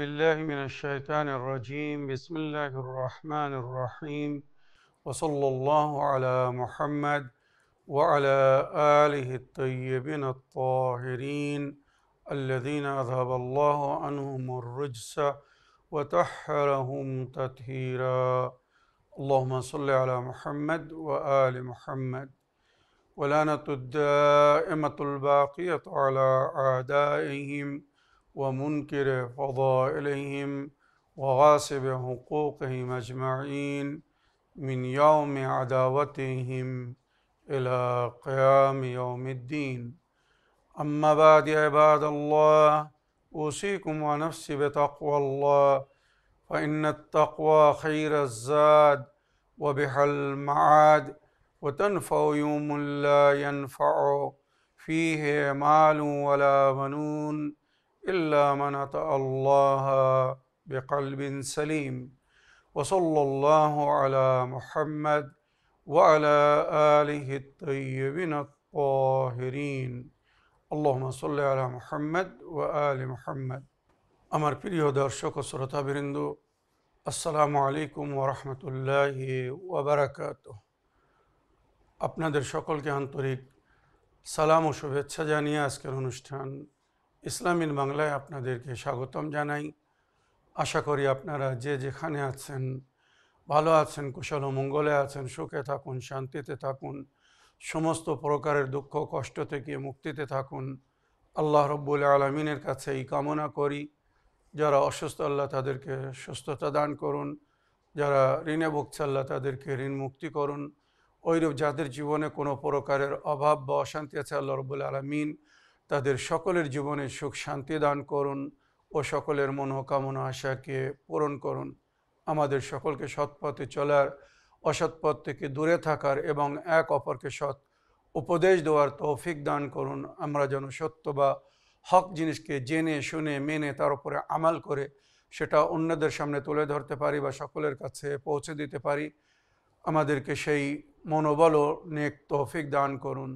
بالله من الشيطان الرجيم بسم الله الرحمن الرحيم وصلى الله على محمد وعلى آله الطيبين الطاهرين الذين أذهب الله عنهم الرجس وطهرهم تطهيرا اللهم صل على محمد وآل محمد ولعنة الدائمة الباقية على أعدائهم ومنكر فضائلهم وغاصب حقوقهم أجمعين من يوم عداوتهم إلى قيام يوم الدين أما بعد عباد الله أوصيكم ونفسي بتقوى الله فإن التقوى خير الزاد وبها المعاد وتنفع يوم لا ينفع فيه مال ولا بنون إلا من أتى الله بقلب سليم وصلى الله على محمد وعلى آله الطيبين الطاهرين اللهم صل على محمد وآل محمد আমার প্রিয় দর্শক ও শ্রোতাবৃন্দ আসসালামু আলাইকুম ওয়া রাহমাতুল্লাহি ওয়া বারাকাতুহু আপনাদের সকলকে আন্তরিক সালাম ও শুভেচ্ছা জানিয়ে আজকের অনুষ্ঠান ইসলামিন বাংলায় আপনাদেরকে স্বাগতম জানাই। আশা করি আপনারা যে যেখানে আছেন ভালো আছেন, কুশল ও মঙ্গলে আছেন, সুখে থাকুন, শান্তিতে থাকুন, সমস্ত প্রকারের দুঃখ কষ্ট থেকে মুক্তিতে থাকুন। আল্লাহ রব্বুল আলামিনের কাছে এই কামনা করি, যারা অসুস্থ আল্লাহ তাদেরকে সুস্থতা দান করুন, যারা ঋণে ভুগছে আল্লাহ তাদেরকে ঋণ মুক্তি করুন, ওইরূপ যাদের জীবনে কোনো প্রকারের অভাব বা অশান্তি আছে আল্লাহ রব্বুল আলামিন তাদের সকলের জীবনে সুখ শান্তি দান করুন ও সকলের মনোকামনা আশাকে পূরণ করুন। আমাদের সকলকে সৎ পথে চলার, অসৎ পথ থেকে দূরে থাকার এবং এক অপরকে সৎ উপদেশ দেওয়ার তৌফিক দান করুন। আমরা যেন সত্য বা হক জিনিসকে জেনে শুনে মেনে তার উপরে আমাল করে সেটা অন্যদের সামনে তুলে ধরতে পারি বা সকলের কাছে পৌঁছে দিতে পারি। আমাদেরকে সেই মনোবল ও নেক তৌফিক দান করুন।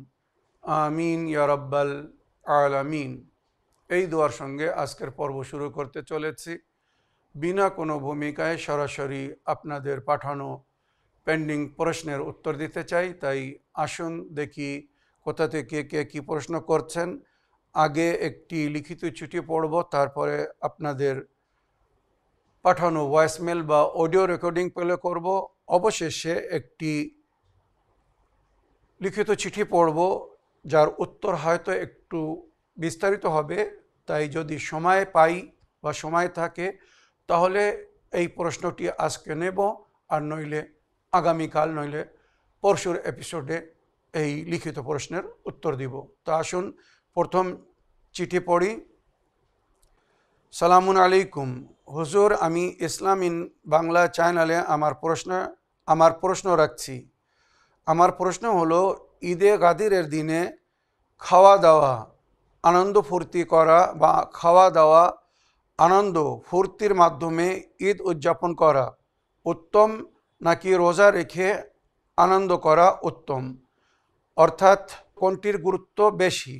আমিন ইয়া রাব্বাল আলামিন। এই দোয়ার সঙ্গে আজকের পর্ব শুরু করতে চলেছি। বিনা কোনো ভূমিকায় সরাসরি আপনাদের পাঠানো পেন্ডিং প্রশ্নের উত্তর দিতে চাই। তাই আসুন দেখি কোথা থেকে কে কী প্রশ্ন করছেন। আগে একটি লিখিত চিঠি পড়ব, তারপরে আপনাদের পাঠানো ভয়েসমেল বা অডিও রেকর্ডিং প্লে করব, অবশেষে একটি লিখিত চিঠি পড়ব যার উত্তর হয়তো একটু বিস্তারিত হবে। তাই যদি সময় পাই বা সময় থাকে তাহলে এই প্রশ্নটি আজকে নেব, আর নইলে আগামীকাল নইলে পরশুর এপিসোডে এই লিখিত প্রশ্নের উত্তর দিব। তো আসুন প্রথম চিঠি পড়ি। সালামুন আলাইকুম হুজুর, আমি ইসলামিন বাংলা চ্যানেলে আমার প্রশ্ন রাখছি। আমার প্রশ্ন হলো, ঈদে গাদিরের দিনে খাওয়া দাওয়া আনন্দ ফুর্তি করা বা খাওয়া দাওয়া আনন্দ ফুর্তির মাধ্যমে ঈদ উদযাপন করা উত্তম নাকি রোজা রেখে আনন্দ করা উত্তম? অর্থাৎ কোনটির গুরুত্ব বেশি?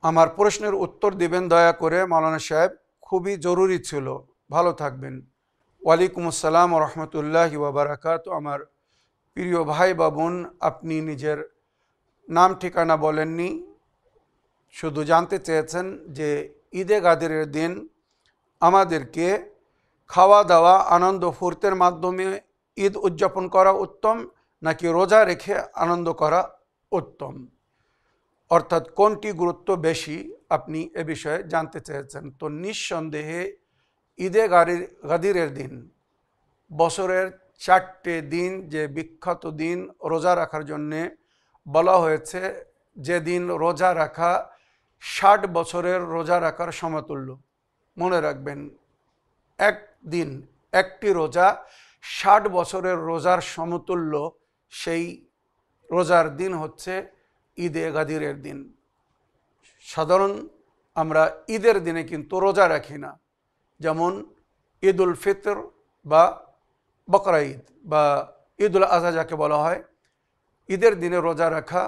আমার প্রশ্নের উত্তর দিবেন দয়া করে মাওলানা সাহেব, খুবই জরুরি ছিল। ভালো থাকবেন। ওয়ালাইকুম আসসালাম ওয়া রাহমাতুল্লাহি ওয়া বারাকাতুহু। আমার প্রিয় ভাই বা বোন, আপনি নিজের নাম ঠিকানা বলেননি, শুধু জানতে চেয়েছেন যে ঈদে গাদিরের দিন আমাদেরকে খাওয়া দাওয়া আনন্দ ফুর্তির মাধ্যমে ঈদ উদযাপন করা উত্তম নাকি রোজা রেখে আনন্দ করা উত্তম, অর্থাৎ কোনটি গুরুত্ব বেশি আপনি এ বিষয়ে জানতে চেয়েছেন। তো নিঃসন্দেহে ঈদে গাদিরের দিন, বছরের 4টে দিন যে বিখ্যাত দিন রোজা রাখার জন্যে বলা হয়েছে, যেদিন রোজা রাখা 60 বছরের রোজা রাখার সমতুল্য। মনে রাখবেন, একদিন একটি রোজা 60 বছরের রোজার সমতুল্য। সেই রোজার দিন হচ্ছে ঈদে গাদিরের দিন। সাধারণ আমরা ঈদের দিনে কিন্তু রোজা রাখি না, যেমন ঈদ উল ফিতর বা বকরা ঈদ বা ঈদ উল আজহা যাকে বলা হয়। ঈদের দিনে রোজা রাখা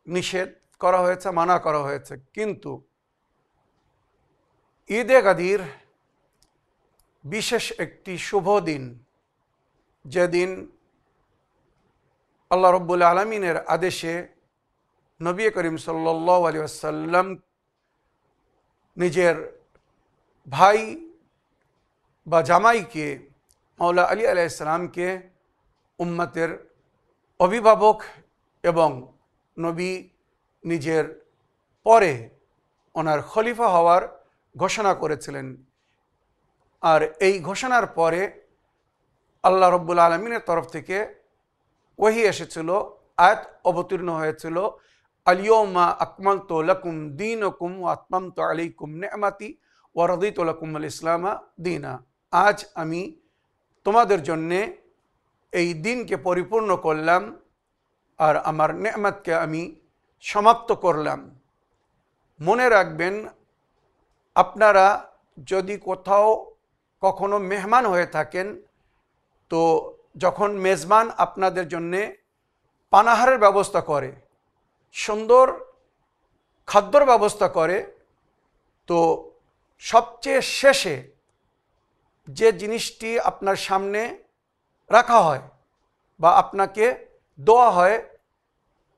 নিষেধ করা হয়েছে, মানা করা হয়েছে। কিন্তু ঈদে গাদির বিশেষ একটি শুভ দিন, যেদিন আল্লাহ রব্বুল আলমিনের আদেশে নবী করিম সাল্লাল্লাহু আলাইহি ওয়াসাল্লাম নিজের ভাই বা জামাইকে মাওলা আলী আলাইহিস সালামকে উম্মতের অভিভাবক এবং নবী নিজের পরে ওনার খলিফা হওয়ার ঘোষণা করেছিলেন। আর এই ঘোষণার পরে আল্লাহ রব্বুল আলমিনের তরফ থেকে ওহী এসেছিল, আয়াত অবতীর্ণ হয়েছিল, আল-ইয়াওমা আকমালতু লাকুম দীনাকুম ওয়া আতমামতু আলাইকুম নি'মাতি ওয়া রাদিতু লাকুমুল ইসলামা দীনা। আজ আমি তোমাদের জন্যে এই দিনকে পরিপূর্ণ করলাম আর আমার নেয়ামতকে আমি সমাপ্ত করলাম। মনে রাখবেন, আপনারা যদি কোথাও কখনো মেহমান হয়ে থাকেন, তো যখন মেজবান আপনাদের জন্যে পানাহারের ব্যবস্থা করে, সুন্দর খাদ্যর ব্যবস্থা করে, তো সবচেয়ে শেষে যে জিনিসটি আপনার সামনে রাখা হয় বা আপনাকে দেওয়া হয়,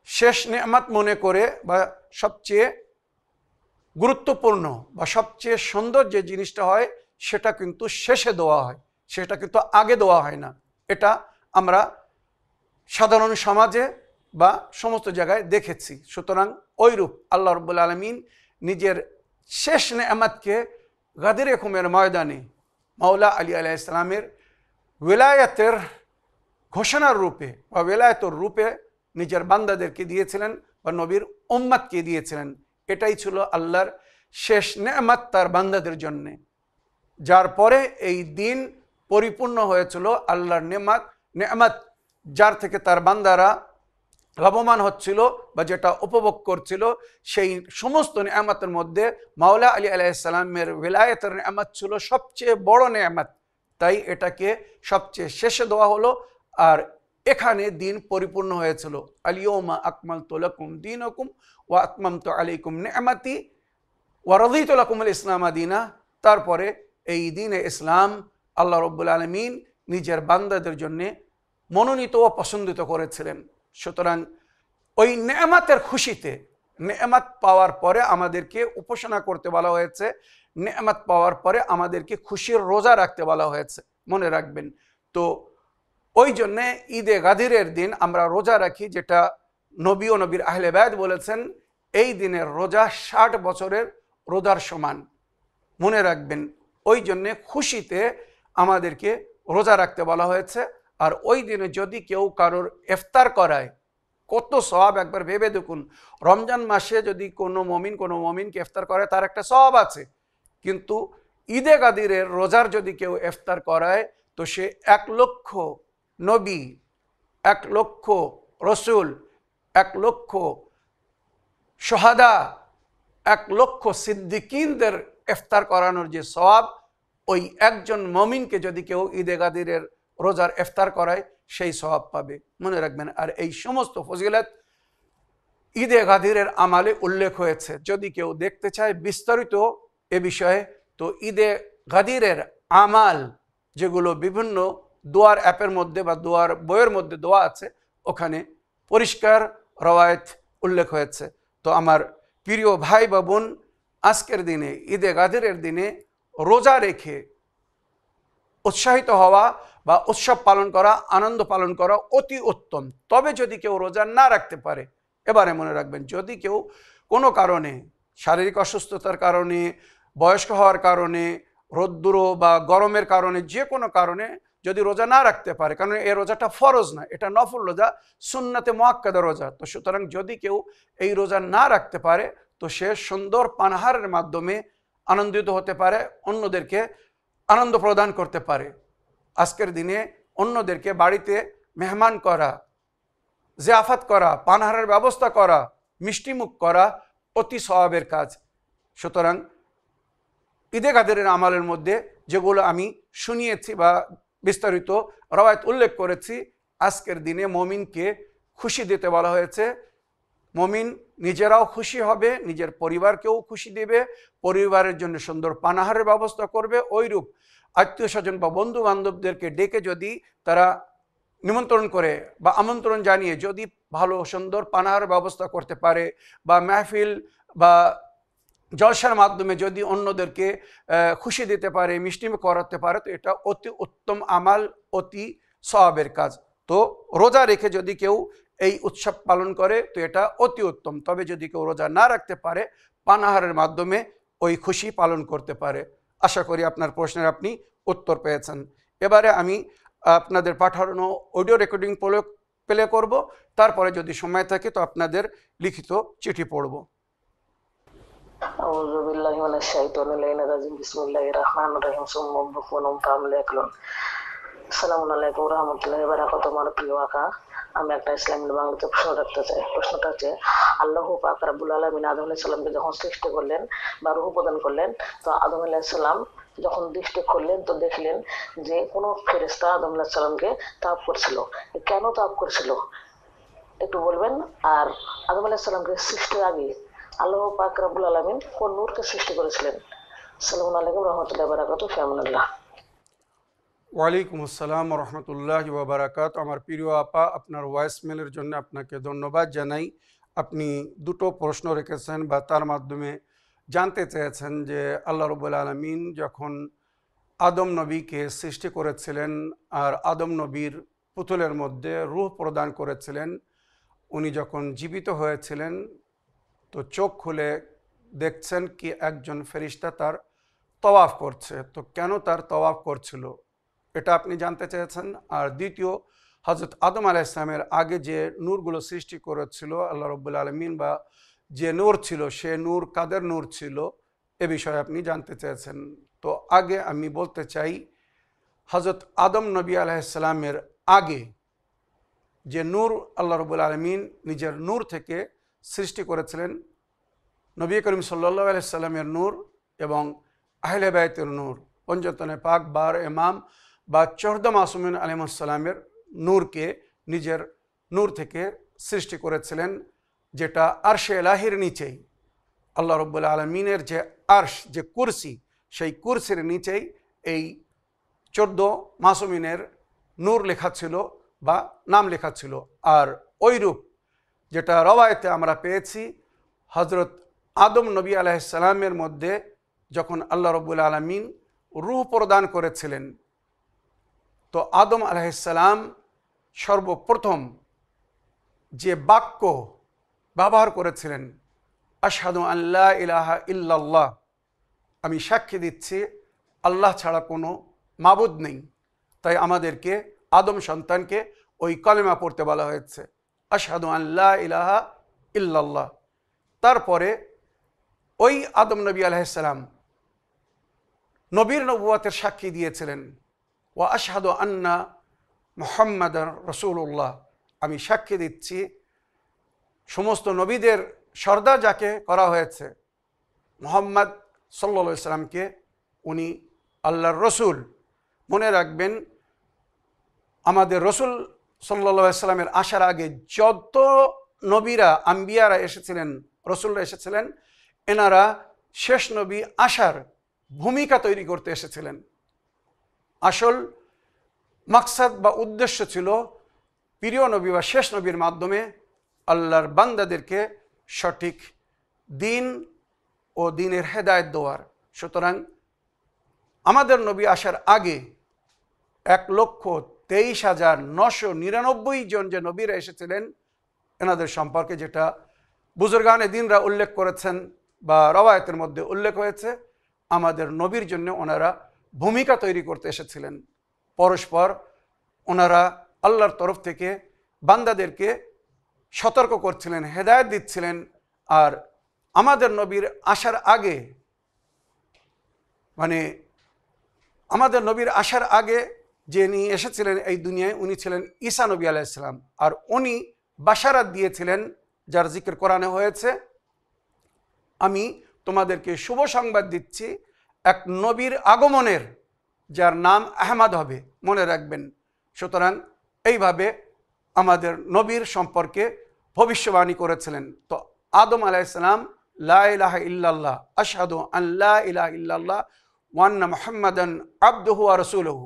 শেষ নেয়ামত মনে করে বা সবচেয়ে গুরুত্বপূর্ণ বা সবচেয়ে সুন্দর যে জিনিসটা হয়, সেটা কিন্তু শেষে দেওয়া হয়, সেটা কিন্তু আগে দেওয়া হয় না। এটা আমরা সাধারণ সমাজে বা সমস্ত জায়গায় দেখেছি। সুতরাং ওইরূপ আল্লাহ রব্বুল আলমিন নিজের শেষ নেয়ামতকে গাদির খুমের ময়দানে মাওলা আলী আলাইহিস সালামের ওয়েলায়াতের ঘোষণার রূপে বা ওয়েলায়াতের রূপে নিজের বান্দাদেরকে দিয়েছিলেন বা নবীর উম্মতকে দিয়েছিলেন। এটাই ছিল আল্লাহর শেষ নেয়ামত তার বান্দাদের জন্যে, যার পরে এই দিন পরিপূর্ণ হয়েছিল আল্লাহর নেয়ামত, যার থেকে তার বান্দারা লাভবান হচ্ছিল বা যেটা উপভোগ করছিল। সেই সমস্ত নেয়ামতের মধ্যে মাওলা আলী আলাইহিস সালামের ওয়েলায়াতের নেয়ামত ছিল সবচেয়ে বড় নেয়ামত, তাই এটাকে সবচেয়ে শেষে দেওয়া হলো। আর এখানে দিন পরিপূর্ণ হয়েছিল, আল-ইয়াওমা আকমালতু লাকুম দীনাকুম ওয়া আতমামতু আলাইকুম নি'মাতি ওয়া রাদিতু লাকুমুল ইসলামা দীনা। তারপরে এই দ্বীনে ইসলাম আল্লাহ রব্বুল আলামিন নিজের বান্দাদের জন্য মনোনীত ও পছন্দিত করেছিলেন। সুতরাং ওই নেয়ামতের খুশিতে, নেয়ামত পাওয়ার পরে আমাদেরকে উপাসনা করতে বলা হয়েছে, নেয়ামত পাওয়ার পরে আমাদেরকে খুশির রোজা রাখতে বলা হয়েছে, মনে রাখবেন। তো ওই জন্যে ঈদে গাদিরের দিন আমরা রোজা রাখি, যেটা নবী ও নবীর আহলে বায়ত বলেছেন এই দিনের রোজা 60 বছরের রোজার সমান, মনে রাখবেন। ওই জন্যে খুশিতে আমাদেরকে রোজা রাখতে বলা হয়েছে। আর ওই দিনে যদি কেউ কারোর ইফতার করায়, কত সওয়াব একবার ভেবে দেখুন। রমজান মাসে যদি কোনো মমিনকে ইফতার করে, তার একটা সওয়াব আছে, কিন্তু ঈদে গাদিরের রোজার যদি কেউ ইফতার করায়, তো সে 1 লক্ষ নবী, 1 লক্ষ রসুল, 1 লক্ষ শাহাদা, 1 লক্ষ সিদ্দিকিনদের ইফতার করানোর যে সওয়াব, ওই একজন মমিনকে যদি কেউ ঈদে গাদিরের রোজার ইফতার করায়, সেই সওয়াব পাবে, মনে রাখবেন। আর এই সমস্ত ফজিলত ঈদে গাদিরের আমালে উল্লেখ হয়েছে। যদি কেউ দেখতে চায় বিস্তারিত এ বিষয়ে, তো ঈদে গাদিরের আমাল যেগুলো বিভিন্ন দোয়ার অ্যাপের মধ্যে বা দোয়ার বইয়ের মধ্যে দোয়া আছে, ওখানে পরিষ্কার রওয়ায়েত উল্লেখ হয়েছে। তো আমার প্রিয় ভাই বা বোন, আজকের দিনে ঈদে গাদিরের দিনে রোজা রেখে উৎসাহিত হওয়া বা উৎসব পালন করা, আনন্দ পালন করা অতি উত্তম। তবে যদি কেউ রোজা না রাখতে পারে, এবারে মনে রাখবেন, যদি কেউ কোনো কারণে, শারীরিক অসুস্থতার কারণে, বয়স্ক হওয়ার কারণে, রোদ্দুর বা গরমের কারণে, যে কোনো কারণে যদি রোজা না রাখতে পারে, কারণ এই রোজাটা ফরজ না, এটা নফল রোজা, সুন্নাতে মুআক্কাদা রোজা। তো সুতরাং যদি কেউ এই রোজা না রাখতে পারে, তো সে সুন্দর পানাহারের মাধ্যমে আনন্দিত হতে পারে, অন্যদেরকে আনন্দ প্রদান করতে পারে। আজকের দিনে অন্যদেরকে বাড়িতে মেহমান করা, জিয়াফত করা, পানাহারের ব্যবস্থা করা, মিষ্টিমুখ করা অতি সওয়াবের কাজ। সুতরাং ঈদে গাদিরের আমালের মধ্যে যেগুলো আমি শুনিয়েছি বা বিস্তারিত রওয়ায়াত উল্লেখ করেছি, আজকের দিনে মমিনকে খুশি দিতে বলা হয়েছে, মুমিন নিজেরাও খুশি হবে, নিজের পরিবারকেও খুশি দেবে, পরিবারের জন্য সুন্দর পানাহারের ব্যবস্থা করবে। ওইরূপ আত্মীয় স্বজন বা বন্ধু বান্ধবদেরকে ডেকে যদি তারা নিমন্ত্রণ করে বা আমন্ত্রণ জানিয়ে যদি ভালো সুন্দর পানাহার ব্যবস্থা করতে পারে, বা মাহফিল বা জলসার মাধ্যমে যদি অন্যদেরকে খুশি দিতে পারে, মিষ্টি করাতে পারে, তো এটা অতি উত্তম আমাল, অতি সওয়াবের কাজ। তো রোজা রেখে যদি কেউ এই উৎসব পালন করে তো এটা অতি উত্তম। তবে যদি কেউ রোজা না রাখতে পারে, পানাহারের মাধ্যমে ওই খুশি পালন করতে পারে। আশা করি আপনার প্রশ্নের আপনি উত্তর পেয়েছেন। এবারে আমি আপনাদের পাঠানো অডিও রেকর্ডিং প্লে করব, তারপরে যদি সময় থাকে তো আপনাদের লিখিত চিঠি পড়ব। أعوذ بالله من الشيطان الرجيم بسم الله الرحمن الرحيم ثم بكون كامل يكلون আসসালামু আলাইকুম রহমতুল্লাহি ওয়া বারাকাতুহু। আমার প্রিয় আকা, আমি একটা ইসলামিক বাংলাতে প্রশ্ন রাখতে চাই। প্রশ্নটা হচ্ছে, আল্লাহ পাক রব্বুল আলামিন আদম আলাইহিস সালামকে যখন সৃষ্টি করলেন বা রূহ প্রদান করলেন, তো আদম আলাইহিস সালাম যখন দৃষ্টি করলেন তো দেখলেন যে কোনো ফেরেশতা আদম আলাইহিস সালামকে তাওয়াফ করছিল। কেন তাওয়াফ করছিল একটু বলবেন? আর আদম আলাইহিস সালামকে সৃষ্টির আগে আল্লাহ পাক রব্বুল আলামিন কোন নূরকে সৃষ্টি করেছিলেন? আসসালামু আলাইকুম রহমতুল্লাহি ওয়া বারাকাতুহু। ফিয়ামানিল্লাহ। ওয়ালাইকুম আসসালাম রহমতুল্লাহি ওয়া বারাকাতুহু। আমার প্রিয় আপা, আপনার ভয়েস মেলের জন্য আপনাকে ধন্যবাদ জানাই। আপনি দুটো প্রশ্ন রেখেছেন বা তার মাধ্যমে জানতে চেয়েছেন যে আল্লাহ রাব্বুল আলামিন যখন আদম নবীকে সৃষ্টি করেছিলেন আর আদম নবীর পুতুলের মধ্যে রূহ প্রদান করেছিলেন, উনি যখন জীবিত হয়েছিলেন তো চোখ খুলে দেখছেন কি একজন ফেরেশতা তার তওয়াফ করছে। তো কেন তার তওয়াফ করছিল এটা আপনি জানতে চেয়েছেন। আর দ্বিতীয়, হযরত আদম আলাইহিস সালামের আগে যে নূরগুলো সৃষ্টি করেছিল আল্লাহ রাব্বুল আলামিন, বা যে নূর ছিল সে নূর কাদের নূর ছিল এ বিষয়ে আপনি জানতে চেয়েছেন। তো আগে আমি বলতে চাই, হযরত আদম নবী আলাইহিস সালামের আগে যে নূর আল্লাহ রাব্বুল আলামিন নিজের নূর থেকে সৃষ্টি করেছিলেন, নবী করিম সাল্লাল্লাহু আলাইহি সাল্লামের নূর এবং আহলে বাইতের নূর, পঞ্চতনে পাক, 12 ইমাম বা 14 মাসুমিন আলাইহিস সালামের নূরকে নিজের নূর থেকে সৃষ্টি করেছিলেন, যেটা আরশে ইলাহির নিচেই আল্লাহ রাব্বুল আলামিনের যে আরশ, যে কুরসি, সেই কুরসির নিচেই এই 14 মাসুমিনের নূর লেখা ছিল বা নাম লেখা ছিল। আর ওইরূপ যেটা রওয়ায়েতে আমরা পেয়েছি, হযরত আদম নবী আলাইহিস সালামের মধ্যে যখন আল্লাহ রাব্বুল আলামিন রূহ প্রদান করেছিলেন, তো আদম আলাইহিস সালাম সর্বপ্রথম যে বাক্য ব্যবহার করেছিলেন, আশহাদু আল্লা ইলাহা ইল্লাল্লাহ, আমি সাক্ষী দিচ্ছি আল্লাহ ছাড়া কোনো মাবুদ নেই। তাই আমাদেরকে আদম সন্তানকে ওই কলেমা পড়তে বলা হয়েছে, আশহাদু আল্লা ইলাহা ইল্লাল্লাহ। তারপরে ওই আদম নবী আলাইহিস সালাম নবীর নবুয়তের সাক্ষী দিয়েছিলেন, ওয়া আশহাদু আন্না মুহাম্মাদার রাসূলুল্লাহ, আমি সাক্ষী দিচ্ছি সমস্ত নবীদের সর্দার যাকে করা হয়েছে মুহাম্মদ সাল্লাল্লাহু আলাইহি সাল্লামকে, উনি আল্লাহর রসুল। মনে রাখবেন, আমাদের রসুল সাল্লাল্লাহু আলাইহি সাল্লামের আসার আগে যত নবীরা, আম্বিয়ারা এসেছিলেন, রসুলরা এসেছিলেন, এনারা শেষ নবী আসার ভূমিকা তৈরি করতে এসেছিলেন। আসল মাকসাদ বা উদ্দেশ্য ছিল প্রিয় নবী বা শেষ নবীর মাধ্যমে আল্লাহর বান্দাদেরকে সঠিক দিন ও দিনের হেদায়েত দেওয়ার। সুতরাং আমাদের নবী আসার আগে 1,23,999 জন যে নবীরা এসেছিলেন, এনাদের সম্পর্কে যেটা বুজুর্গানে দিনরা উল্লেখ করেছেন বা রওয়ায়াতের মধ্যে উল্লেখ হয়েছে, আমাদের নবীর জন্য ওনারা ভূমিকা তৈরি করতে এসেছিলেন। পরস্পর ওনারা আল্লাহর তরফ থেকে বান্দাদেরকে সতর্ক করছিলেন, হেদায়েত দিচ্ছিলেন। আর আমাদের নবীর আসার আগে, মানে আমাদের নবীর আসার আগে যিনি এসেছিলেন এই দুনিয়ায়, উনি ছিলেন ঈসা নবী আলাইহিস সালাম। আর উনি বাশারাত দিয়েছিলেন, যার জিকির কোরআনে হয়েছে, আমি তোমাদেরকে শুভ সংবাদ দিচ্ছি এক নবীর আগমনের, যার নাম আহমদ হবে, মনে রাখবেন। সুতরাং এইভাবে আমাদের নবীর সম্পর্কে ভবিষ্যবাণী করেছিলেন। তো আদম আলাইহিস সালাম লা ইলাহা ইল্লাল্লাহ আশহাদু আন লা ইলাহা ইল্লাল্লাহ ওয়া আন্না মুহাম্মাদান আবদুহু ওয়া রাসূলুহু,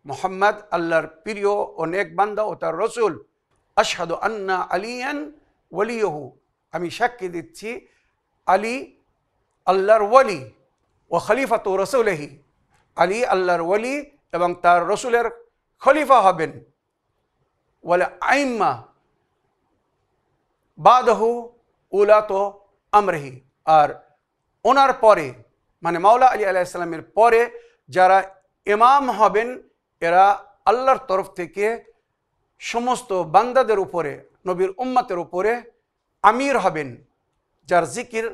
মুহাম্মদ আল্লাহর প্রিয় ও নেক বান্দা ও তার রসুল। আশহাদু আন্না আলিয়ান ওয়ালিয়ুহু, আমি সাক্ষী দিচ্ছি আলী আল্লাহর ওয়ালি, ও খলিফাতু রাসূলিহি, আলী আল্লাহর ওয়ালি এবং তার রসুলের খলিফা হবেন। ওয়াল আইম্মা বাদাহু উলাতো আমরিহি, আর ওনার পরে মানে মাওলা আলী আলাইহিস সালামের পরে যারা ইমাম হবেন এরা আল্লাহর তরফ থেকে সমস্ত বান্দাদের উপরে, নবীর উম্মতের উপরে আমির হবেন, যার জিকির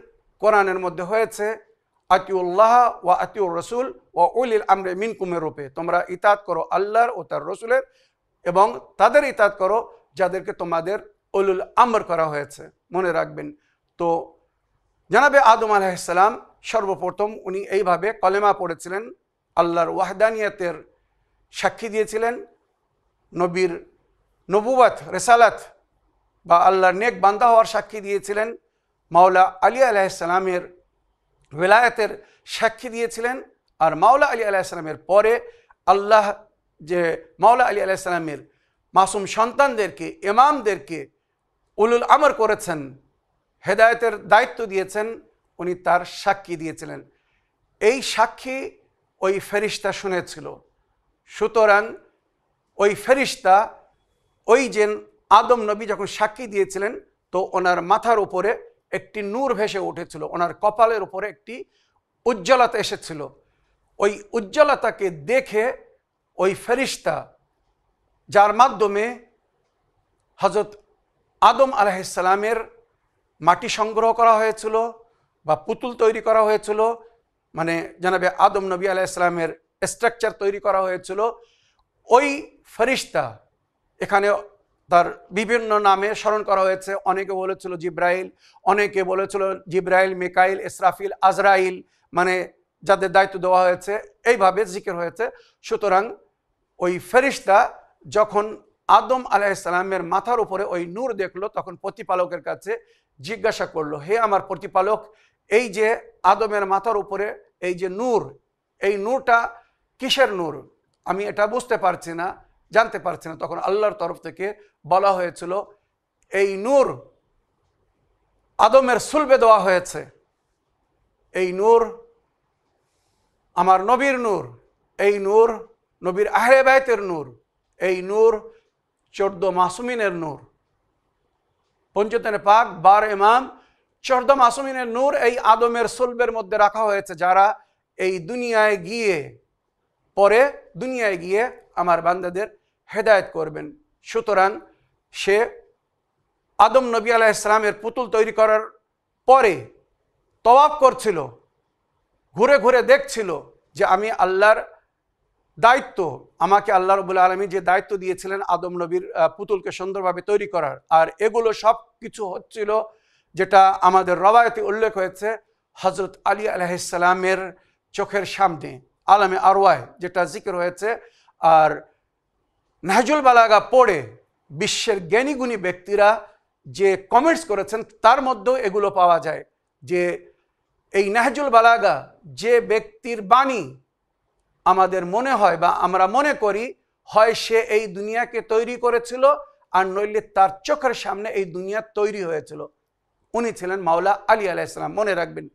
কোরআনের মধ্যে হয়েছে আতিউল্লাহ ওয়া আতিউর রসুল ওয়া উলিল আমরি মিনকুমের রূপে, তোমরা ইতাত করো আল্লাহর ও তার রসুলের এবং তাদের ইতাত করো যাদেরকে তোমাদের উলুল আমর করা হয়েছে। মনে রাখবেন। তো জনাবে আদম আলাইহিস সালাম সর্বপ্রথম উনি এইভাবে কলেমা পড়েছিলেন, আল্লাহর ওয়াহদানিয়তের সাক্ষী দিয়েছিলেন, নবীর নবুওয়াত রিসালাত বা আল্লাহর নেক বান্দা হওয়ার সাক্ষী দিয়েছিলেন, মাওলা আলী আলাইহিস সালামের ওলায়াতের সাক্ষী দিয়েছিলেন। আর মাওলা আলী আলাইহিস সালামের পরে আল্লাহ যে মাওলা আলী আলাইহিস সালামের মাসুম সন্তানদেরকে, ইমামদেরকে উলুল আমর করেছেন, হেদায়েতের দায়িত্ব দিয়েছেন, উনি তার সাক্ষী দিয়েছিলেন। এই সাক্ষী ওই ফেরিস্তা শুনেছিল। সুতরাং ওই ফেরিস্তা ওই যে আদম নবী যখন সাক্ষী দিয়েছিলেন তো ওনার মাথার উপরে একটি নূর ভেসে উঠেছিল, ওনার কপালের উপরে একটি উজ্জ্বলতা এসেছিল। ওই উজ্জ্বলতাকে দেখে ওই ফেরিস্তা, যার মাধ্যমে হযরত আদম আলাইহিস সালামের মাটি সংগ্রহ করা হয়েছিল বা পুতুল তৈরি করা হয়েছিল, মানে জনাবে আদম নবী আলাইহিস সালামের স্ট্রাকচার তৈরি করা হয়েছিল, ওই ফেরিস্তা, এখানে তার বিভিন্ন নামে স্মরণ করা হয়েছে। অনেকে বলেছিল জিব্রাইল, অনেকে বলেছিল জিব্রাইল, মিকাইল, ইসরাফিল, আজরাইল, মানে যাদের দায়িত্ব দেওয়া হয়েছে, এইভাবে জিকির হয়েছে। সুতরাং ওই ফেরিস্তা যখন আদম আলাইহিস সালামের মাথার উপরে ওই নূর দেখলো তখন প্রতিপালকের কাছে জিজ্ঞাসা করলো, হে আমার প্রতিপালক, এই যে আদমের মাথার উপরে এই যে নূর, এই নূরটা কিসের নূর? আমি এটা বুঝতে পারছি না, জানতে পারছি না। তখন আল্লাহর তরফ থেকে বলা হয়েছিল এই নূর আদমের সুলবে দেওয়া হয়েছে, এই নূর আমার নবীর নূর, এই নূর নবীর আহলে বাইতের নূর, এই নূর 14 মাসুমিনের নূর, পঞ্চতনে পাক 12 ইমাম 14 মাসুমিনের নূর এই আদমের সুলবের মধ্যে রাখা হয়েছে, যারা এই দুনিয়ায় গিয়ে পরে দুনিয়ায় গিয়ে আমার বান্দাদের হেদায়েত করবেন। সুতরাং সে আদম নবী আলাইহিস সালামের পুতুল তৈরি করার পরে তওয়াফ করছিল, ঘুরে ঘুরে দেখছিল যে আমি আল্লাহর দায়িত্ব, আমাকে আল্লাহ রাব্বুল আলামিন যে দায়িত্ব দিয়েছিলেন আদম নবীর পুতুলকে সুন্দরভাবে তৈরি করার, আর এগুলো সব কিছু হচ্ছিল যেটা আমাদের রওয়ায়াতে উল্লেখ হয়েছে হযরত আলী আলাইহিস সালামের চোখের সামনে, আলামে আরওয়াহ যেটা জিকির হয়েছে। আর নাহজুল বালাগা পড়ে বিশ্বের জ্ঞানীগুণী ব্যক্তিরা যে কমেন্টস করেছেন তার মধ্যেও এগুলো পাওয়া যায় যে এই নাহজুল বালাগা যে ব্যক্তির বাণী আমাদের মনে হয় বা আমরা মনে করি হয় সে এই দুনিয়াকে তৈরি করেছিল আর নইলে তার চোখের সামনে এই দুনিয়া তৈরি হয়েছিল, উনি ছিলেন মাওলা আলী আলাইহিস সালাম। মনে রাখবেন।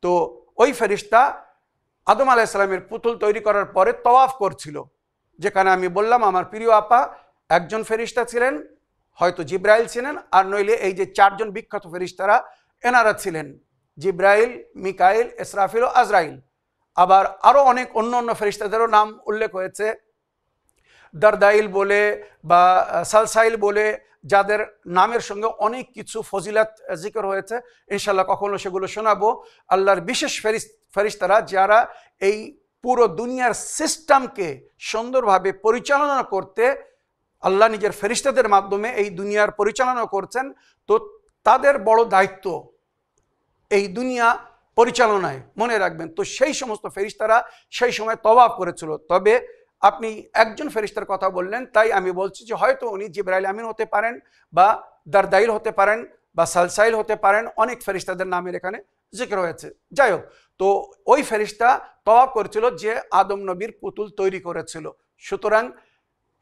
তো ওই ফেরেশতা আদম আলাইহিস সালামের পুতুল তৈরি করার পরে তওয়াফ করছিল, যেখানে আমি বললাম আমার প্রিয় আপা একজন ফেরেশতা ছিলেন, হয়তো জিব্রাইল ছিলেন, আর নইলে এই যে 4 জন বিখ্যাত ফেরেশতারা এনারা ছিলেন জিব্রাইল, মিকাইল, ইসরাফিল ও আজরাইল। আবার আরও অনেক অন্য অন্য ফেরেশতাদেরও নাম উল্লেখ হয়েছে, দারদাইল বলে বা সালসাইল বলে, যাদের নামের সঙ্গে অনেক কিছু ফজিলত জিকির হয়েছে। ইনশাআল্লাহ কখনো সেগুলো শোনাবো। আল্লাহর বিশেষ ফেরেশতারা যারা এই পুরো দুনিয়ার সিস্টেমকে সুন্দরভাবে পরিচালনা করতে আল্লাহ নিজের ফেরেশতাদের মাধ্যমে এই দুনিয়ার পরিচালনা করছেন, তো তাদের বড় দায়িত্ব এই দুনিয়া পরিচালনায়। মনে রাখবেন। তো সেই সমস্ত ফেরেশতারা সেই সময় তওয়াফ করেছিল। তবে আপনি একজন ফেরেশতার কথা বললেন, তাই আমি বলছি যে হয়তো উনি জিবরাইল আমিন হতে পারেন, বা দারদাইল হতে পারেন, বা সালসাইল হতে পারেন। অনেক ফেরেশতাদের নামের এখানে জিক্র হয়েছে। যাই হোক, তো ওই ফেরেশতা তওয়াব করেছিল যে আদম নবীর পুতুল তৈরি করেছিল। সুতরাং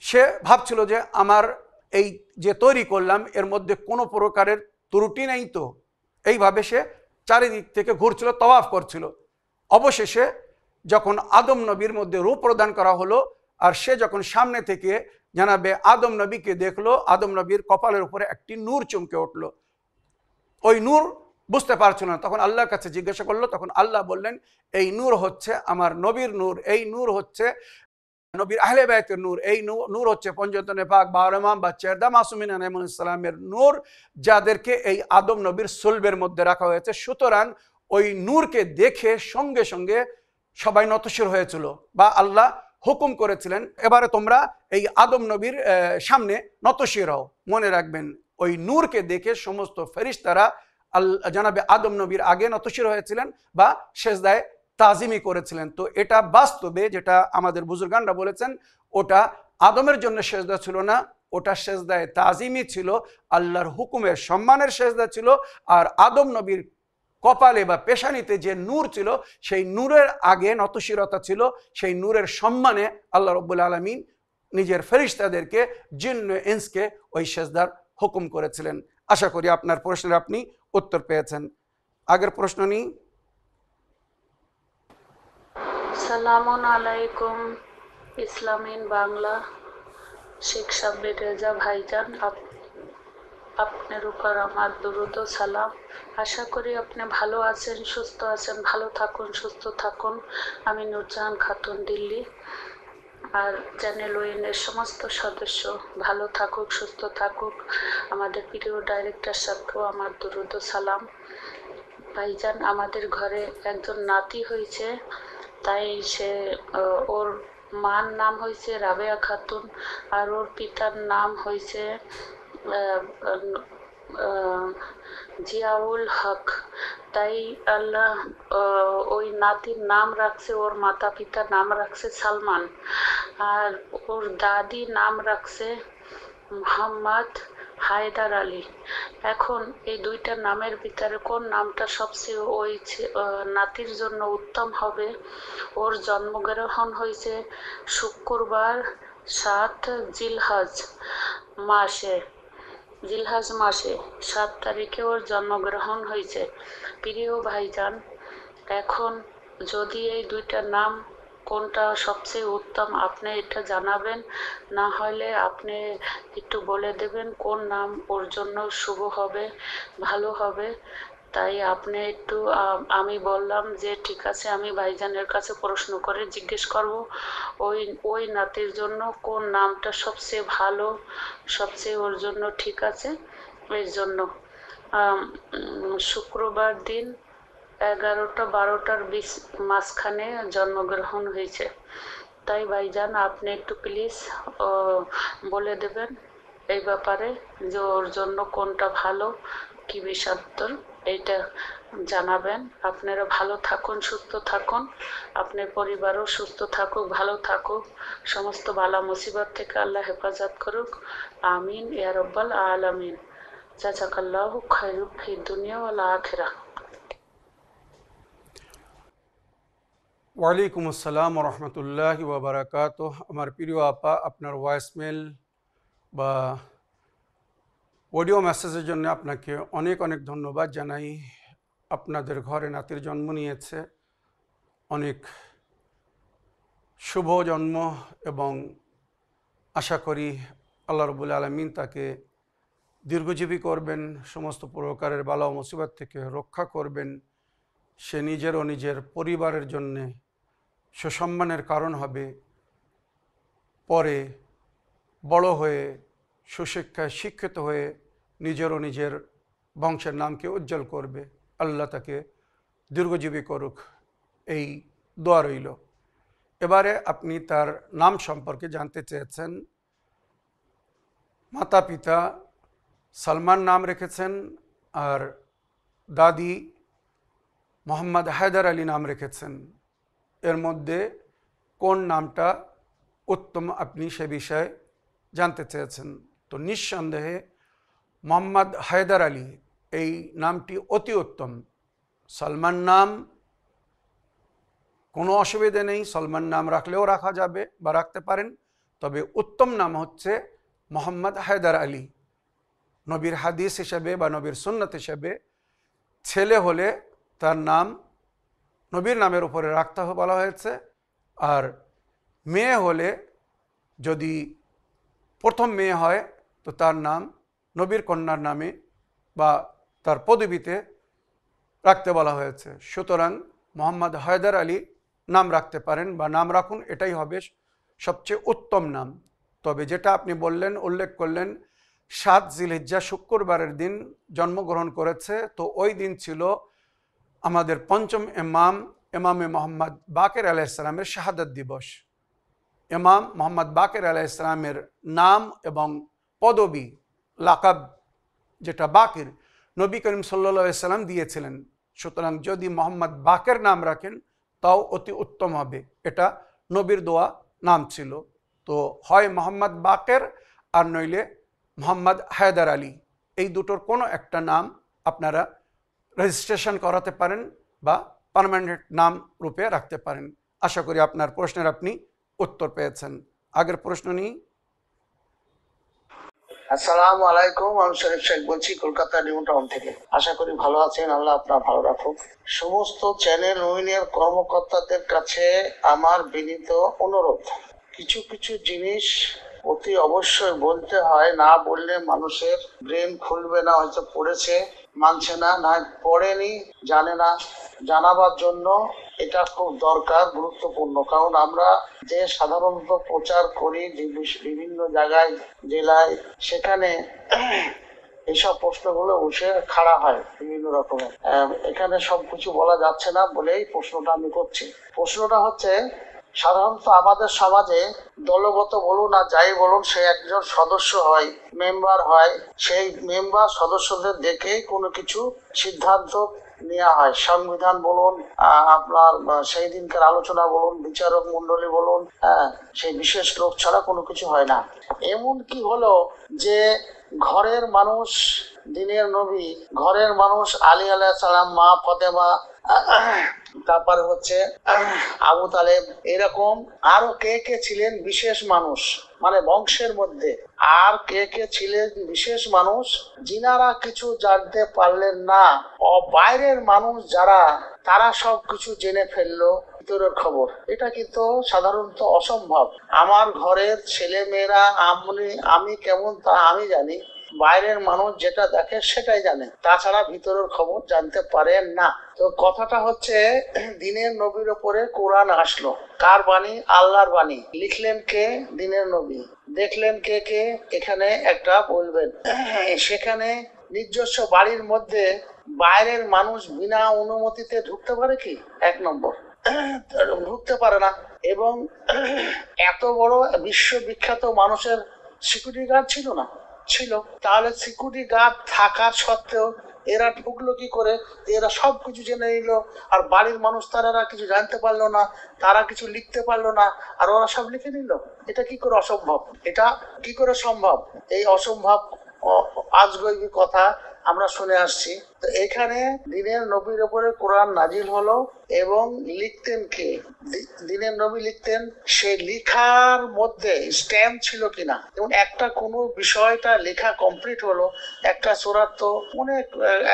সে ভাবছিল যে আমার এই যে তৈরি করলাম এর মধ্যে কোনো প্রকারের ত্রুটি নেই তো। এইভাবে সে চারিদিক থেকে ঘুরছিল, তওয়াফ করছিল। অবশেষে যখন আদম নবীর মধ্যে রূপ প্রদান করা হলো, আর সে যখন সামনে থেকে জানাবে আদম নবীকে দেখলো, আদম নবীর কপালের উপরে একটি নূর চমকে উঠলো। ওই নূর বুঝতে পারছিল না, তখন আল্লাহর কাছে জিজ্ঞাসা করলো। তখন আল্লাহ বললেন, এই নূর হচ্ছে আমার নবীর নূর, এই নূর হচ্ছে নবীর আহলে বাইতের নূর, এই নূর হচ্ছে পঞ্চতনে পাক, 12 ইমাম বা চেরদা মাসুমিন আলাইহিস সালামের নূর, যাদেরকে এই আদম নবীর সুলবের মধ্যে রাখা হয়েছে। সুতরাং ওই নূরকে দেখে সঙ্গে সঙ্গে সবাই নতশির হয়েছিল, বা আল্লাহ হুকুম করেছিলেন, এবারে তোমরা এই আদম নবীর সামনে নতশির হও। মনে রাখবেন, ওই নূরকে দেখে সমস্ত ফেরেশতারা জানাবে আদম নবীর আগে নতশির হয়েছিলেন বা সেজদায় তাজিমি করেছিলেন। তো এটা বাস্তবে যেটা আমাদের বুজুর্গানরা বলেছেন, ওটা আদমের জন্য সেজদা ছিল না, ওটা সেজদায় তাজিমি ছিল, আল্লাহর হুকুমের সম্মানের সেজদা ছিল। আর আদম নবীর কপালে বা পেশানিতে যে নূর ছিল, সেই নূরের আগে নতশিরতা ছিল। সেই নূরের সম্মানে আল্লাহ রাব্বুল আলামিন নিজের ফেরেশতাদেরকে, জিন্ন ইনসকে ওই সেজদার হুকুম করেছিলেন। আশা করি আপনার প্রশ্নের আপনি উত্তর পেয়েছেন। আগের প্রশ্ন নিই। সালামুন আলাইকুম, ইসলামিন বাংলা। শেখ সাব্বির রেজা ভাইজান, আপনার উপর আমার দুরুদ ও সালাম। আশা করি আপনি ভালো আছেন, সুস্থ আছেন। ভালো থাকুন, সুস্থ থাকুন। আমি নূরজাহান খাতুন, দিল্লি। আর চ্যানেল ওয়েনের সমস্ত সদস্য ভালো থাকুক, সুস্থ থাকুক। আমাদের প্রিয় ডাইরেক্টর সাহেবকেও আমার দুরুদ ও সালাম। ভাইজান, আমাদের ঘরে একজন নাতি হয়েছে, তাই সে ওর মার নাম হয়েছে রাবেয়া খাতুন, আর ওর পিতার নাম হয়েছে জিয়াউল হক। তাই আল্লাহ ওই নাতির নাম রাখছে, ওর মাতা পিতার নাম রাখছে সালমান, আর ওর দাদি নাম রাখছে মোহাম্মদ হায়দার আলী। এখন এই দুইটা নামের ভিতরে কোন নামটা সবচেয়ে ওই নাতির জন্য উত্তম হবে? ওর জন্মগ্রহণ হয়েছে শুক্রবার 7 জিলহজ মাসে 7 তারিখে ওর জন্মগ্রহণ হয়েছে। প্রিয় ভাইজান, এখন যদি এই দুইটা নাম কোনটা সবচেয়ে উত্তম আপনি এটা জানাবেন, না হলে আপনি একটু বলে দেবেন কোন নাম ওর জন্য শুভ হবে, ভালো হবে। তাই আপনি একটু আমি বললাম যে ঠিক আছে, আমি ভাইজানের কাছে প্রশ্ন করে জিজ্ঞেস করব ওই নাতির জন্য কোন নামটা সবচেয়ে ভালো, সবচেয়ে ওর জন্য ঠিক আছে। এর জন্য শুক্রবার দিন 11টা 12টার মাঝখানে জন্মগ্রহণ হয়েছে। তাই ভাইজান আপনি একটু প্লিজ বলে দেবেন এই ব্যাপারে যে ওর জন্য কোনটা ভালো, কি বিষাত্তর, এইটা জানাবেন। আপনারা ভালো থাকুন, সুস্থ থাকুন, আপনার পরিবারও সুস্থ থাকুক, ভালো থাকুক, সমস্ত বালা মুসিবত থেকে আল্লাহ হেফাজত করুক। আমিন ইয়া রাব্বাল আলামিন। জাযাকাল্লাহু খায়রুন ফিদ দুনিয়া ওয়াল আখিরাহ। ওয়ালাইকুম আসসালাম রহমতুল্লাহি ওয়া বারাকাতুহ। আমার প্রিয় আপা, আপনার ভয়েসমেল বা অডিও মেসেজের জন্য আপনাকে অনেক অনেক ধন্যবাদ জানাই। আপনাদের ঘরে নাতির জন্ম নিয়েছে, অনেক শুভ জন্ম, এবং আশা করি আল্লাহ রাব্বুল আলামিন তাকে দীর্ঘজীবী করবেন, সমস্ত প্রকারের বালা ও মুসিবত থেকে রক্ষা করবেন। সে নিজের ও নিজের পরিবারের জন্যে সুসম্মানের কারণ হবে, পরে বড় হয়ে সুশিক্ষায় শিক্ষিত হয়ে নিজের ও নিজের বংশের নামকে উজ্জ্বল করবে। আল্লাহ তাকে দীর্ঘজীবী করুক, এই দোয়া রইল। এবারে আপনি তার নাম সম্পর্কে জানতে চেয়েছেন। মাতা পিতা সালমান নাম রেখেছেন, আর দাদি মোহাম্মদ হায়দার আলী নাম রেখেছেন। এর মধ্যে কোন নামটা উত্তম আপনি সে বিষয়ে জানতে চেয়েছেন। তো নিঃসন্দেহে মোহাম্মদ হায়দার আলী এই নামটি অতি উত্তম। সলমান নাম কোনো অসুবিধে নেই, সলমান নাম রাখলেও রাখা যাবে বা রাখতে পারেন, তবে উত্তম নাম হচ্ছে মোহাম্মদ হায়দার আলী। নবীর হাদিস হিসেবে বা নবীর সুন্নত হিসেবে ছেলে হলে তার নাম নবীর নামের উপরে রাখতে বলা হয়েছে, আর মেয়ে হলে যদি প্রথম মেয়ে হয় তো তার নাম নবীর কন্যার নামে বা তার পদবীতে রাখতে বলা হয়েছে। সুতরাং মোহাম্মদ হায়দার আলী নাম রাখতে পারেন বা নাম রাখুন, এটাই হবে সবচেয়ে উত্তম নাম। তবে যেটা আপনি বললেন, উল্লেখ করলেন 7 জিলহিজ্জা শুক্রবারের দিন জন্মগ্রহণ করেছে, তো ওই দিন ছিল আমাদের পঞ্চম ইমামে মোহাম্মদ বাকের আলাইহিসসালামের শাহাদাত দিবস। ইমাম মোহাম্মদ বাকের আলাইহিসসালামের নাম এবং পদবী লাকাব যেটা বাকের, নবী করিম সাল্লাল্লাহু আলাইহি সাল্লাম দিয়েছিলেন। সুতরাং যদি মোহাম্মদ বাকের নাম রাখেন তাও অতি উত্তম হবে। এটা নবীর দোয়া নাম ছিল। তো হয় মোহাম্মদ বাকের আর নইলে মোহাম্মদ হায়দার আলী, এই দুটোর কোনো একটা নাম আপনারা রেজিস্ট্রেশন করাতে পারেন বা পার্মানেন্ট নাম রূপে রাখতে পারেন। আশা করি আপনার প্রশ্নের আপনি উত্তর পেয়েছেন। আগের প্রশ্ন নিই। আসসালামু আলাইকুম, আমি শরীফ শেখ বলছি কলকাতা নিউ টাউন থেকে। আশা করি ভালো আছেন, আল্লাহ আপনার ভালো রাখুক। সমস্ত চ্যানেল উইনের কর্মকর্তাদের কাছে আমার বিনীত অনুরোধ, কিছু কিছু জিনিস অতি অবশ্যই বলতে হয়, না বললে মানুষের ব্রেন খুলবে না। হয়তো পড়েছে মানছে না, না পড়েনি জানে না, জানাবার জন্য এটা খুব দরকার, গুরুত্বপূর্ণ। কারণ আমরা যে সাধারণত প্রচার করি বিভিন্ন জায়গায়, জেলায়, সেখানে এইসব প্রশ্নগুলো উঠে খাড়া হয় বিভিন্ন রকমের। এখানে সবকিছু বলা যাচ্ছে না বলেই প্রশ্নটা আমি করছি। প্রশ্নটা হচ্ছে, সাধারণত আমাদের সমাজে দলগত বলুন আর যাই বলুন, সে একজন সদস্য হয়, মেম্বার হয়, সেই মেম্বার সদস্যদের দেখেই কোনো কিছু সিদ্ধান্ত নেওয়া হয়। সংবিধান বলুন, আপনার সেই দিনকার আলোচনা বলুন, বিচারক মন্ডলী বলুন, সেই বিশেষ লোক ছাড়া কোনো কিছু হয় না। এমন কি হলো যে ঘরের মানুষ, দিনের নবী, ঘরের মানুষ আলী আলাইহিস সালাম, মা ফাতেমা, তারপরে হচ্ছে আবু তালেব, এরকম আরো কে কে ছিলেন বিশেষ মানুষ, মানে বংশের মধ্যে আর কে কে ছিলেন বিশেষ মানুষ, যিনারা কিছু জানতে পারলেন না, বাইরের মানুষ যারা, তারা সব কিছু জেনে ফেললো ভিতরের খবর। এটা কিন্তু সাধারণত অসম্ভব। আমার ঘরের ছেলে মেয়েরা, আমি কেমন তা আমি জানি, বাইরের মানুষ যেটা দেখে সেটাই জানে, তাছাড়া ভিতরের খবর জানতে পারেন না। তো কথাটা হচ্ছে, দিনের নবীর ওপরে কোরআন আসলো, কার বাণী? আল্লাহর বাণী। লিখলেন কে? দিনের নবী। দেখলেন কে কে? এখানে একটা বলবেন। সেখানে নিজস্ব বাড়ির মধ্যে বাইরের মানুষ বিনা অনুমতিতে ঢুকতে পারে কি? 1 নম্বর, ঢুকতে পারে না। এবং এত বড় বিশ্ববিখ্যাত মানুষের সিকিউরিটি গার্ড ছিল না? ছিল। তাহলে সিকিউরিটি গার্ড থাকার সত্ত্বেও এরা ঢুকলো কি করে? এরা সব কিছু জেনে নিল, আর বাড়ির মানুষ তারা কিছু জানতে পারলো না, তারা কিছু লিখতে পারলো না, আর ওরা সব লিখে নিল। এটা কি করে অসম্ভব? এটা কি করে সম্ভব? এই অসম্ভব আজগবি কথা আমরা শুনে আসছি। তো এখানে দিনের নবীর উপরে কোরআন নাজিল হলো, এবং লিখতেন কে? দিনের নবী লিখতেন। সেই লিখার মধ্যে স্ট্যাম্প ছিল কিনা, যেমন একটা কোনো বিষয়টা লেখা কমপ্লিট হলো, একটা সূরার তো অনেক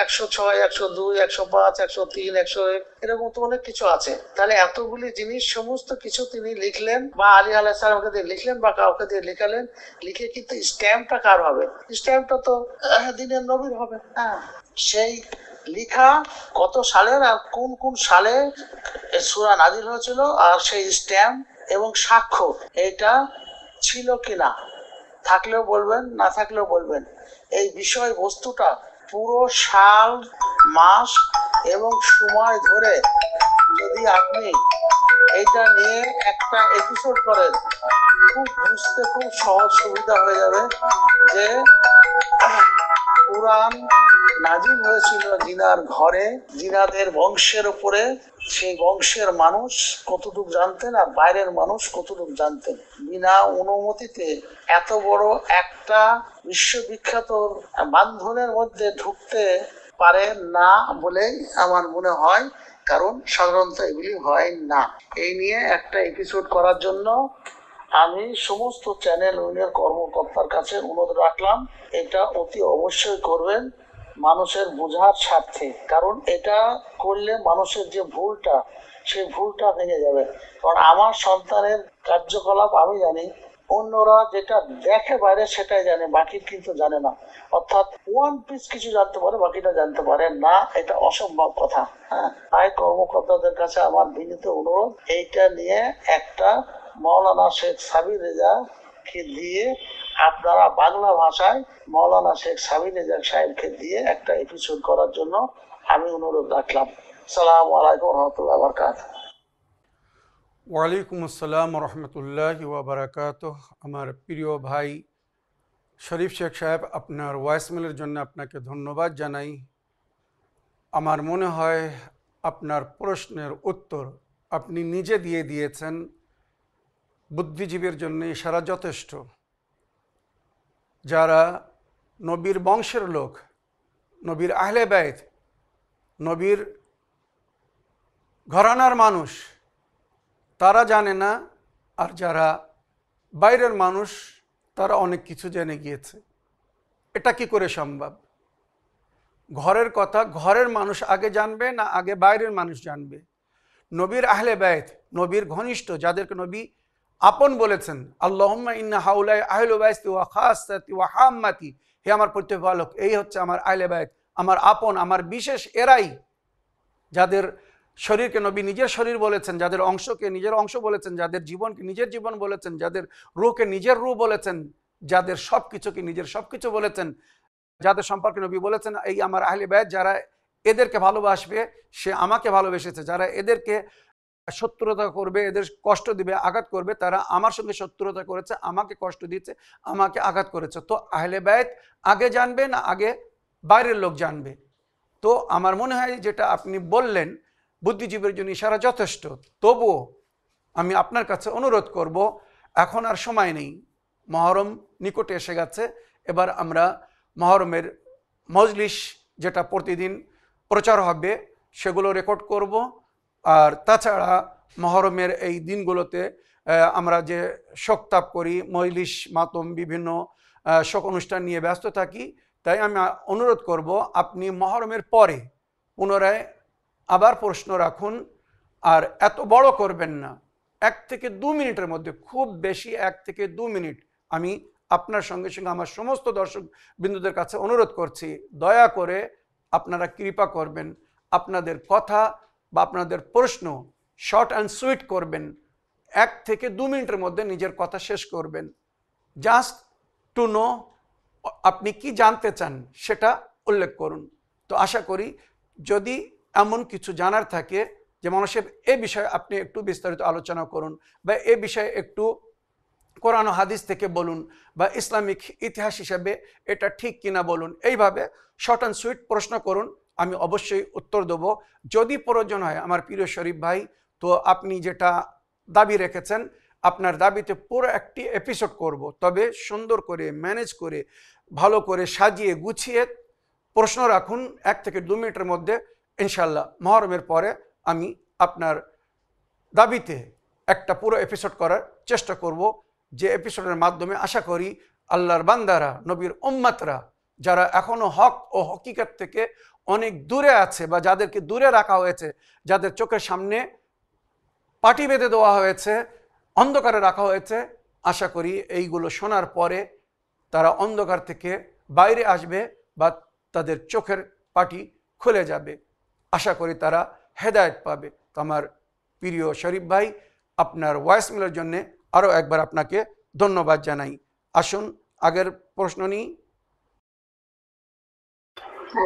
106, 102, 105, 103, 101 এরকম তো অনেক কিছু আছে। তাহলে এতগুলি জিনিস সমস্ত কিছু তিনি লিখলেন, বা আলী আলাইহিস সালামকে দিয়ে লিখলেন বা কাউকে দিয়ে লিখালেন, লিখে কিন্তু স্ট্যাম্পটা কার হবে? স্ট্যাম্পটা তো দিনের নবীর হবে। সেই লিখা কত সালের আর কোন কোন সালে সূরা নাজিল হয়েছিল, আর সেই স্ট্যাম্প এবং সাক্ষ্য এটা ছিল কিনা, থাকলেও বলবেন, না থাকলেও বলবেন। এই বিষয় বস্তুটা পুরো সাল, মাস এবং সময় ধরে যদি আপনি এইটা নিয়ে একটা এপিসোড করেন, খুব বুঝতে খুব সহজ সুবিধা হয়ে যাবে যে কুরআন নাজিল হয়েছিল জিনার ঘরে, জিনাদের বংশের উপরে। সেই বংশের মানুষ কতটুকু জানতেন আর বাইরের মানুষ কতটুকু জানতেন। বিনা অনুমতিতে এত বড় একটা বিশ্ববিখ্যাত বান্ধনের মধ্যে ঢুকতে পারে না বলেই আমার মনে হয়, কারণ সাধারণত এগুলি হয় না। এই নিয়ে একটা এপিসোড করার জন্য আমি সমস্ত চ্যানেল উইনের কর্মকর্তার কাছে অনুরোধ রাখলাম, এটা অতি অবশ্যই করবেন মানুষের বোঝার স্বার্থে। কারণ এটা করলে মানুষের যে ভুলটা, সেই ভুলটা ভেঙে যাবে। কারণ আমার সন্তানের কার্যকলাপ আমি জানি, অন্যরা যেটা দেখে বাইরে সেটাই জানে, বাকি কিন্তু জানে না। অর্থাৎ ওয়ান পিস কিছু জানতে পারে, বাকিটা জানতে পারে না, এটা অসম্ভব কথা। হ্যাঁ, তাই কর্মকর্তাদের কাছে আমার বিনীত অনুরোধ, এইটা নিয়ে একটা মৌলানা শেখ সাবির রেজাকে দিয়ে আপনারা বাংলা ভাষায় মৌলানা শেখ সাবির রেজা সাহেবকে দিয়ে একটা এপিসোড করার জন্য আমি অনুরোধ রাখলাম। সালাম আলাইকুম রহমতুল্লাহ বারাকাতুহু। ওয়ালাইকুম আসসালাম রহমতুল্লাহি ওয়া বারাকাতুহু। আমার প্রিয় ভাই শরীফ শেখ সাহেব, আপনার ভয়েসমেলের জন্য আপনাকে ধন্যবাদ জানাই। আমার মনে হয় আপনার প্রশ্নের উত্তর আপনি নিজে দিয়ে দিয়েছেন। বুদ্ধিজীবীর জন্য ইশারা যথেষ্ট। যারা নবীর বংশের লোক, নবীর আহলে বাইত, নবীর ঘরানার মানুষ, তারা জানে না, আর যারা বাইরের মানুষ তারা অনেক কিছু জেনে গিয়েছে। এটা কি করে সম্ভব? ঘরের কথা ঘরের মানুষ আগে জানবে না আগে বাইরের মানুষ জানবে? নবীর আহলে বাইত, নবীর ঘনিষ্ঠ, যাদেরকে নবী আপন বলেছেন, আল্লাহুম্মা ইন্না হাউলাই আহলু বাইতি ওয়া খাসাতি ওয়া হাম্মাতি, হে আমার প্রতিপালক, এই হচ্ছে আমার আহলে বাইত, আমার আপন, আমার বিশেষ এরাই, যাদের শরীরকে নবী নিজের শরীর বলেছেন, যাদের অংশকে নিজের অংশ বলেছেন, যাদের জীবনকে নিজের জীবন বলেছেন, যাদের রূহকে নিজের রূহ বলেছেন, যাদের সব কিছুকে নিজের সব কিছু বলেছেন, যাদের সম্পর্কে নবী বলেছেন এই আমার আহলে বাইত, যারা এদেরকে ভালোবাসবে সে আমাকে ভালোবেসেছে, যারা এদেরকে শত্রুতা করবে, এদের কষ্ট দিবে, আঘাত করবে, তারা আমার সঙ্গে শত্রুতা করেছে, আমাকে কষ্ট দিয়েছে, আমাকে আঘাত করেছে। তো আহলে বাইত আগে জানবে না আগে বাইরের লোক জানবে? তো আমার মনে হয় যেটা আপনি বললেন বুদ্ধিজীবীর জন্য ইশারা যথেষ্ট। তবুও আমি আপনার কাছে অনুরোধ করব, এখন আর সময় নেই, মহরম নিকটে এসে গেছে। এবার আমরা মহরমের মজলিস যেটা প্রতিদিন প্রচার হবে সেগুলো রেকর্ড করব। আর তাছাড়া মহরমের এই দিনগুলোতে আমরা যে শোকতাপ করি, মজলিস মাতম, বিভিন্ন শোক অনুষ্ঠান নিয়ে ব্যস্ত থাকি। তাই আমি অনুরোধ করব আপনি মহরমের পরে পুনরায় আবার প্রশ্ন রাখুন, আর এত বড় করবেন না। 1 থেকে 2 মিনিটের মধ্যে, খুব বেশি 1 থেকে 2 মিনিট। আমি আপনার সঙ্গে সঙ্গে আমার সমস্ত দর্শক বিন্দুদের কাছে অনুরোধ করছি, দয়া করে আপনারা কৃপা করবেন, আপনাদের কথা বা আপনাদের প্রশ্ন শর্ট অ্যান্ড সুইট করবেন। 1 থেকে 2 মিনিটের মধ্যে নিজের কথা শেষ করবেন। জাস্ট টু নো, আপনি কি জানতে চান সেটা উল্লেখ করুন। তো আশা করি যদি এমন কিছু জানার থাকে যে মানুষের এ বিষয়ে আপনি একটু বিস্তারিত আলোচনা করুন, বা এ বিষয়ে একটু কোরআন ও হাদিস থেকে বলুন, বা ইসলামিক ইতিহাস হিসাবে এটা ঠিক কিনা বলুন, এইভাবে শর্ট অ্যান্ড সুইট প্রশ্ন করুন, আমি অবশ্যই উত্তর দেবো। যদি প্রয়োজন হয় আমার প্রিয় শরীফ ভাই, তো আপনি যেটা দাবি রেখেছেন, আপনার দাবিতে পুরো একটি এপিসোড করব, তবে সুন্দর করে ম্যানেজ করে ভালো করে সাজিয়ে গুছিয়ে প্রশ্ন রাখুন 1 থেকে 2 মিনিটের মধ্যে। ইনশাল্লাহ মহরমের পরে আমি আপনার দাবিতে একটা পুরো এপিসোড করার চেষ্টা করব, যে এপিসোডের মাধ্যমে আশা করি আল্লাহর বান্দারা, নবীর উম্মতরা, যারা এখনো হক ও হকিকত থেকে অনেক দূরে আছে, বা যাদেরকে দূরে রাখা হয়েছে, যাদের চোখের সামনে পাটি বেঁধে দেওয়া হয়েছে, অন্ধকারে রাখা হয়েছে, আশা করি এইগুলো শোনার পরে তারা অন্ধকার থেকে বাইরে আসবে, বা তাদের চোখের পাটি খুলে যাবে। আশা করি তারা হেদায়েত পাবে। তো আমার প্রিয় শরীফ ভাই, আপনার ভয়েসমেলের জন্যে আরও একবার আপনাকে ধন্যবাদ জানাই। আসুন আগের প্রশ্ন নিই।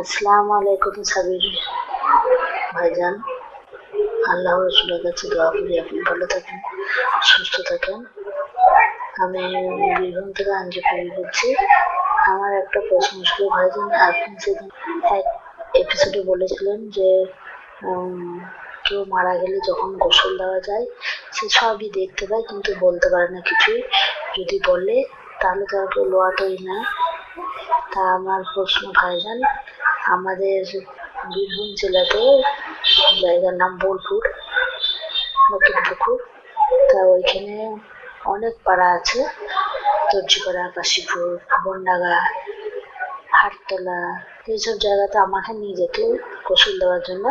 আসসালামু আলাইকুম সাবির ভাইজান, আল্লাহ রসুলের কাছে দোয়া করি আপনি ভালো থাকেন, সুস্থ থাকেন। আমি বীরভূম থেকে আঞ্জুপুরি বলছি। আমার একটা প্রশ্ন ছিল ভাইজান, আপনি সেদিন এক এপিসোডে বলেছিলেন যে কেউ মারা গেলে যখন গোসল দেওয়া যায় সে সবই দেখতে পায় কিন্তু বলতে পারে না কিছুই, যদি বলে তাহলে তো আর কেউ লোয়াটাই না। তা আমার প্রশ্ন ভাইজান, আমাদের বীরভূম জেলাতে জায়গার নাম বোলপুর, নতুন পুকুর, তা ওইখানে অনেক পাড়া আছে, দর্জিপাড়া, কাশীপুর, বনডাঙ্গা, হাটতলা, এইসব জায়গাতে আমাকে নিয়ে যেত গোসল দেওয়ার জন্য।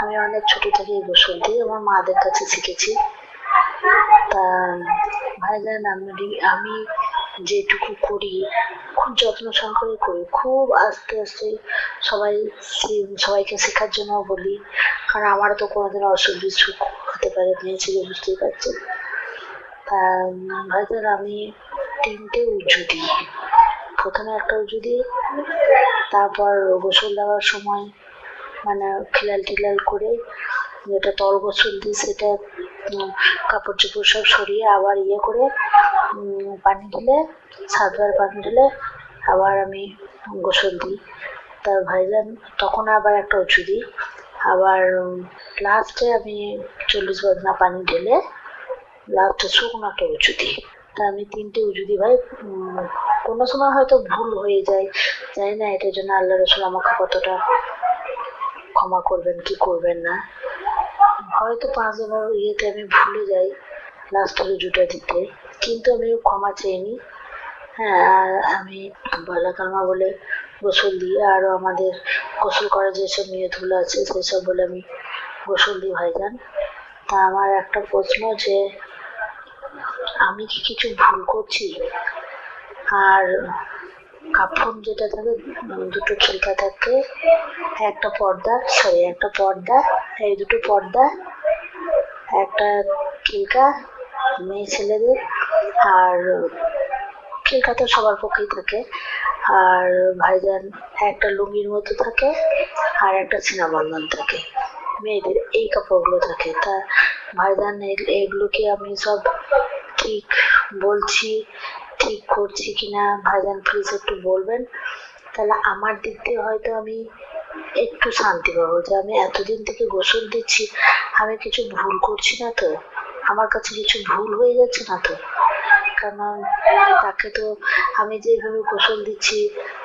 আমি অনেক ছোট থেকেই গোসল দিই, আমার মাদের কাছে শিখেছি। তা ভাইজান আমি যেটুকু করি খুব যত্ন সহকারে করি, খুব আস্তে আস্তে সবাইকে শেখার জন্য বলি, কারণ আমারও তো কোনোদিন অসুখ বিসুখ হতে পারে, মেয়ে ছেলে বুঝতেই পারছেন। তা ভাইজান আমি 3টে উজু দিই, প্রথমে একটা উজু দিই, তারপর গোসল দেওয়ার সময় মানে খিলাল টিলাল করে যেটা তল গোসল দিই সেটা কাপড় চোপড় সব সরিয়ে আবার করে পানি ঢেলে 7বার পানি ঢেলে আবার আমি গোসল দিই। তা ভাইজান তখন আবার একটা উঁচু দিই, আবার লাস্টে আমি 40 বদনা পানি ঢেলে লাস্টে শুকনো একটা উঁচু দিই। তা আমি 3টে উঁচু দিই ভাই। কোনো সময় হয়তো ভুল হয়ে যায়, জানি না এটার জন্য আল্লাহ রসুল আমাকে কতটা ক্ষমা করবেন কি করবেন না, হয়তো 5বার ইয়েতে আমি ভুলে যাই লাস্টের উজুটা দিতে, কিন্তু আমি ক্ষমা চাইনি। হ্যাঁ, আর আমি বলা কালমা বলে গোসল দিই, আরও আমাদের গোসল করার যেসব নিয়তগুলো আছে সেসব বলে আমি গোসল দিই ভাইজান। তা আমার একটা প্রশ্ন যে আমি কি কিছু ভুল করছি? আর কাফন যেটা থাকে, 2টো খিলকা থাকে, একটা পর্দা, এই 2টো পর্দা, একটা খিলকা মেয়ে ছেলেদের, আর খিলকা তো সবার পক্ষেই থাকে, আর ভাইজান একটা লুঙ্গির মতো থাকে, আর একটা সিনাবন্ধন থাকে মেয়েদের, এই কাপড়গুলো থাকে। তা ভাইজান এগুলো কি আমি সব ঠিক বলছি, ঠিক করছি কিনা ভাইজান প্লিজ একটু বলবেন, তাহলে আমার দিক দিয়ে হয়তো আমি একটু শান্তি পাবো যে আমি এতদিন থেকে গোসল দিচ্ছি, আমি কিছু ভুল করছি না তো, আমার কাছে কিছু ভুল হয়ে যাচ্ছে না তো, কারণ তাকে তো আমি যেভাবে গোসল দিচ্ছি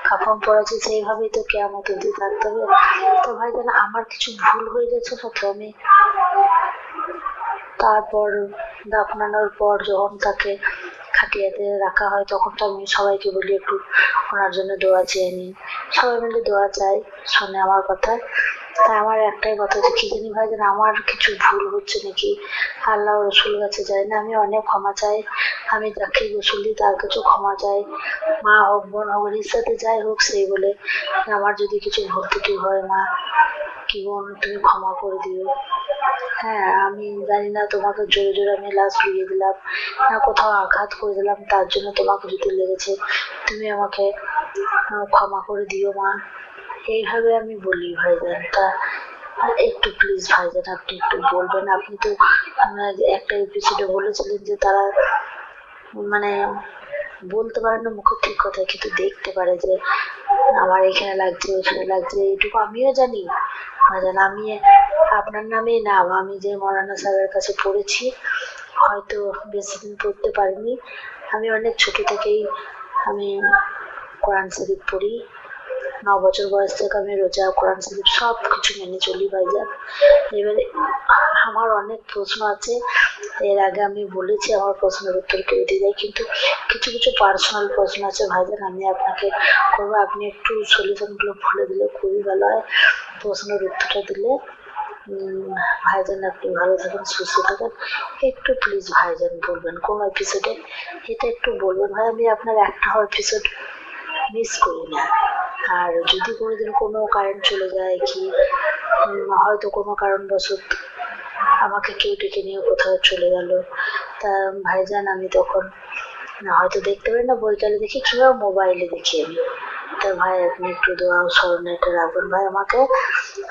কাফন পরাচ্ছি সেইভাবেই তো কিয়ামত অবধি থাকতে হবে। তো ভাইজান আমার কিছু ভুল হয়ে যাচ্ছে না তো? আমি তারপর দাফনানোর পর যখন তাকে খাটিয়াতে রাখা হয় তখন তো আমি সবাইকে বলি একটু ওনার জন্য দোয়া চেয়ে নিই, সবাই মিলে দোয়া চাই, শোনে আমার কথা। তাই আমার একটাই কথা যে কি জানি ভাই, যেন আমার কিছু ভুল হচ্ছে নাকি, আল্লাহ রসুল কাছে যাই না, আমি অনেক ক্ষমা চাই, আমি যাকে গোসল দিই তার কাছেও ক্ষমা চাই, মা হোক বোন হোক সাথে যাই হোক সেই বলে আমার যদি কিছু ভুল ত্রুটি হয় মা কি বোন তুমি ক্ষমা করে দিও। হ্যাঁ, আমি জানি না তোমাকে জোরে জোরে আমি লাশ লুইয়ে দিলাম না কোথাও আঘাত করে দিলাম, তার জন্য তোমাকে যদি লেগেছে তুমি আমাকে ক্ষমা করে দিও মা, এইভাবে আমি বলি ভাইজান। তা একটু প্লিজ ভাইজান আপনি একটু বলবেন, আপনি তো একটা এপিসোডে বলেছিলেন যে তারা মানে বলতে পারে না মুখে ঠিক কথা, কিন্তু দেখতে পারে যে আমার এখানে লাগছে ওখানে লাগছে, এইটুকু আমিও জানি ভাইজান। আমি আপনার নামেই নাম, আমি যে মৌলানা সাহেবের কাছে পড়েছি, হয়তো বেশি দিন পড়তে পারিনি, আমি অনেক ছোট থেকেই আমি কোরআন শরীফ পড়ি, 9 বছর বয়স থেকে আমি রোজা কোরআন শরীফ সব কিছু মেনে চলি ভাইজান। এবারে আমার অনেক প্রশ্ন আছে, এর আগে আমি বলেছি আমার প্রশ্নের উত্তর কেউ দিয়ে যায়, কিন্তু কিছু কিছু পার্সোনাল প্রশ্ন আছে ভাইজান, আমি আপনাকে করবো, আপনি একটু সলিউশনগুলো বলে দিলে খুবই ভালো হয়, প্রশ্নের উত্তরটা দিলে। ভাইজান আপনি ভালো থাকেন, সুস্থ থাকেন, একটু প্লিজ ভাইজান বলবেন কোন এপিসোডে, এটা একটু বলবেন ভাই, আমি আপনার একটাও এপিসোড মিস করি না। আর যদি কোনোদিন কোনো কারেন্ট চলে যায় কি হয়তো কোনো কারণবশত আমাকে কেউ ডেকে নিয়ে কোথাও চলে গেল, তা ভাইজান আমি তখন হয়তো দেখতে পারি না, বইকালে দেখি কিংবা মোবাইলে দেখি আমি, তা ভাই আপনি একটু দোয়া স্মরণে এটা রাখবেন ভাই আমাকে,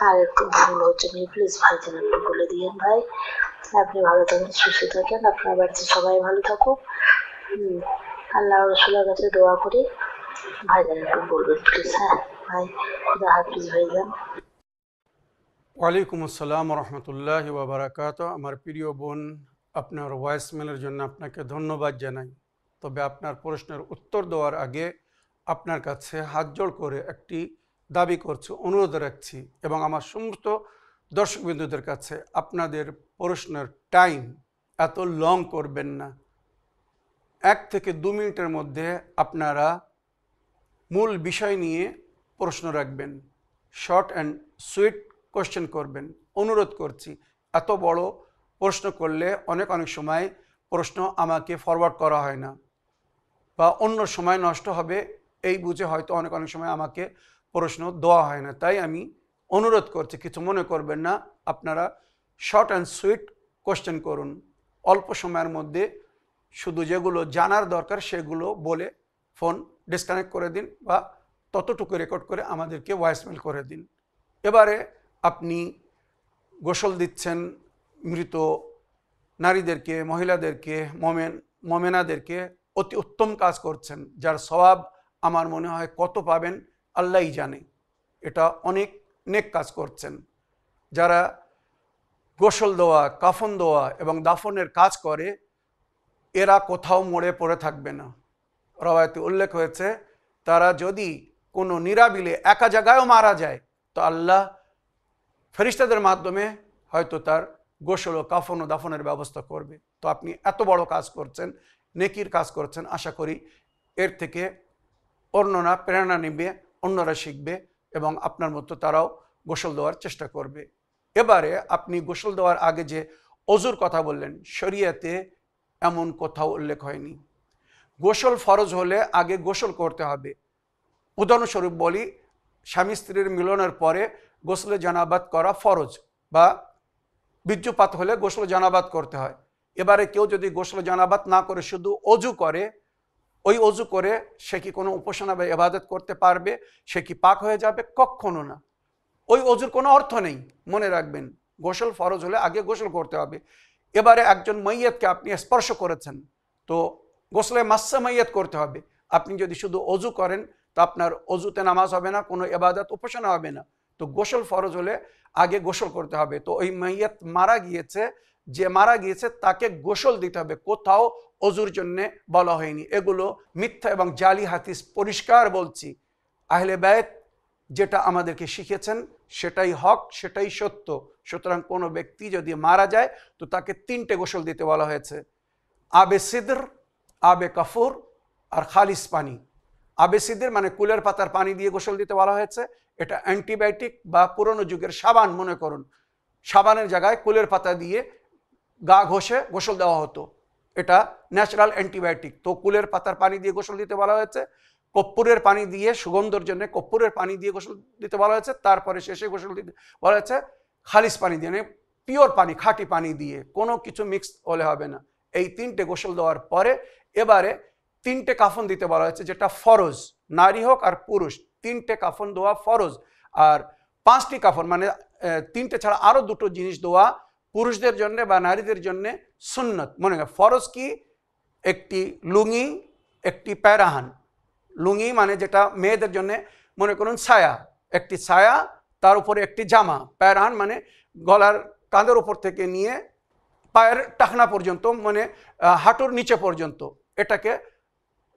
আর একটু ভুল হচ্ছে না প্লিজ ভাইজান একটু বলে দিয়েন ভাই। আপনি ভালো থাকেন, সুস্থ থাকেন, আপনার বাড়িতে সবাই ভালো থাকুক, আল্লাহ রসুলের কাছে দোয়া করি ভাইজান একটু বলবেন প্লিজ। হ্যাঁ ভাই, খুদা হাফিজ ভাইজান। ওয়ালাইকুম আসসালাম রহমতুল্লাহ ওবরাকাত। আমার প্রিয় বোন, আপনার ভয়েসমেলের জন্য আপনাকে ধন্যবাদ জানাই। তবে আপনার প্রশ্নের উত্তর দেওয়ার আগে আপনার কাছে হাত জোড় করে একটি দাবি করছি, অনুরোধ রাখছি, এবং আমার সমস্ত দর্শকবৃন্দুদের কাছে আপনাদের প্রশ্নের টাইম এত লং করবেন না। 1 থেকে 2 মিনিটের মধ্যে আপনারা মূল বিষয় নিয়ে প্রশ্ন রাখবেন, শর্ট অ্যান্ড সুইট কোশ্চেন করবেন। অনুরোধ করছি, এত বড় প্রশ্ন করলে অনেক সময় প্রশ্ন আমাকে ফরওয়ার্ড করা হয় না বা অন্য সময় নষ্ট হবে এই বুঝে হয়তো অনেক সময় আমাকে প্রশ্ন দেওয়া হয় না। তাই আমি অনুরোধ করছি, কিছু মনে করবেন না, আপনারা শর্ট অ্যান্ড সুইট কোশ্চেন করুন। অল্প সময়ের মধ্যে শুধু যেগুলো জানার দরকার সেগুলো বলে ফোন ডিসকানেক্ট করে দিন বা ততটুকু রেকর্ড করে আমাদেরকে ভয়েসমেল করে দিন। এবারে আপনি গোসল দিচ্ছেন মৃত নারীদেরকে, মহিলাদেরকে, মোমেনাদেরকে, অতি উত্তম কাজ করছেন, যার সওয়াব আমার মনে হয় কত পাবেন আল্লাহই জানে। এটা অনেক নেক কাজ করছেন। যারা গোসল দেওয়া, কাফন দেওয়া এবং দাফনের কাজ করে এরা কোথাও মরে পড়ে থাকবে না। রওয়ায়াতে উল্লেখ হয়েছে, তারা যদি কোনো নিরাবিলে একা জায়গায়ও মারা যায় তো আল্লাহ ফেরেশতাদের মাধ্যমে হয়তো তার গোসল ও কাফন ও দাফনের ব্যবস্থা করবে। তো আপনি এত বড় কাজ করছেন, নেকির কাজ করছেন, আশা করি এর থেকে অন্যরা প্রেরণা নেবে, অন্যরা শিখবে এবং আপনার মতো তারাও গোসল দেওয়ার চেষ্টা করবে। এবারে আপনি গোসল দেওয়ার আগে যে অজুর কথা বললেন, শরীয়তে এমন কোথাও উল্লেখ হয়নি। গোসল ফরজ হলে আগে গোসল করতে হবে। উদাহরণস্বরূপ বলি, স্বামী স্ত্রীর মিলনের পরে গোসলে জানাবাত করা ফরজ, বা বীর্যপাত হলে গোসল জানাবাত করতে হয়। এবারে কেউ যদি গোসল জানাবাত না করে শুধু অজু করে, ওই অজু করে সে কি কোনো উপাসনা বা ইবাদত করতে পারবে? সে কি পাক হয়ে যাবে? কখনো না। ওই অজুর কোনো অর্থ নেই। মনে রাখবেন, গোসল ফরজ হলে আগে গোসল করতে হবে। এবারে একজন মাইয়াতকে আপনি স্পর্শ করেছেন, তো গোসলে মাসসা মাইয়াত করতে হবে। আপনি যদি শুধু অজু করেন তো আপনার অজুতে নামাজ হবে না, কোনো ইবাদত উপাসনা হবে না। তো গোসল ফরজ হলে আগে গোসল করতে হবে। তো ওই মাইয়াত মারা গিয়েছে, যে মারা গিয়েছে তাকে গোসল দিতে হবে, কোথাও অজুর জন্য বলা হয়নি। এগুলো মিথ্যা এবং জালি হাদিস, পরিষ্কার বলছি। আহলে বায়ত যেটা আমাদেরকে শিখেছেন সেটাই হক, সেটাই সত্য। সুতরাং কোনো ব্যক্তি যদি মারা যায় তো তাকে 3টে গোসল দিতে বলা হয়েছে, আবে সিদর, আবে কাফুর আর খালিস পানি। আবে সিদর মানে কুলের পাতার পানি দিয়ে গোসল দিতে বলা হয়েছে। এটা অ্যান্টিবায়োটিক বা পুরনো যুগের সাবান মনে করুন, সাবানের জায়গায় কুলের পাতা দিয়ে গা ঘষে গোসল দেওয়া হতো, এটা ন্যাচারাল অ্যান্টিবায়োটিক। তো কুলের পাতার পানি দিয়ে গোসল দিতে বলা হয়েছে। কর্পূরের পানি দিয়ে, সুগন্ধের জন্য কর্পূরের পানি দিয়ে গোসল দিতে বলা হয়েছে। তারপরে শেষে গোসল দিতে বলা হয়েছে খালিস পানি দিয়ে, মানে পিওর পানি, খাঁটি পানি দিয়ে, কোনো কিছু মিক্স হলে হবে না। এই 3টে গোসল দেওয়ার পরে এবারে 3টে কাফন দিতে বলা হয়েছে, যেটা ফরজ, নারী হোক আর পুরুষ 3টে কাফন দেওয়া ফরজ। আর 5টি কাফন মানে 3টে ছাড়া আরও 2টো জিনিস দেওয়া পুরুষদের জন্য বা নারীদের জন্য সুন্নত। মনে হয় ফরজ কি? একটি লুঙ্গি, একটি প্যারাহান। লুঙ্গি মানে যেটা মেয়েদের জন্য, মনে করুন ছায়া, একটি ছায়া, তার উপরে একটি জামা। প্যারাহান মানে গলার কাঁধের উপর থেকে নিয়ে পায়ের টাকনা পর্যন্ত, মানে হাঁটুর নিচে পর্যন্ত, এটাকে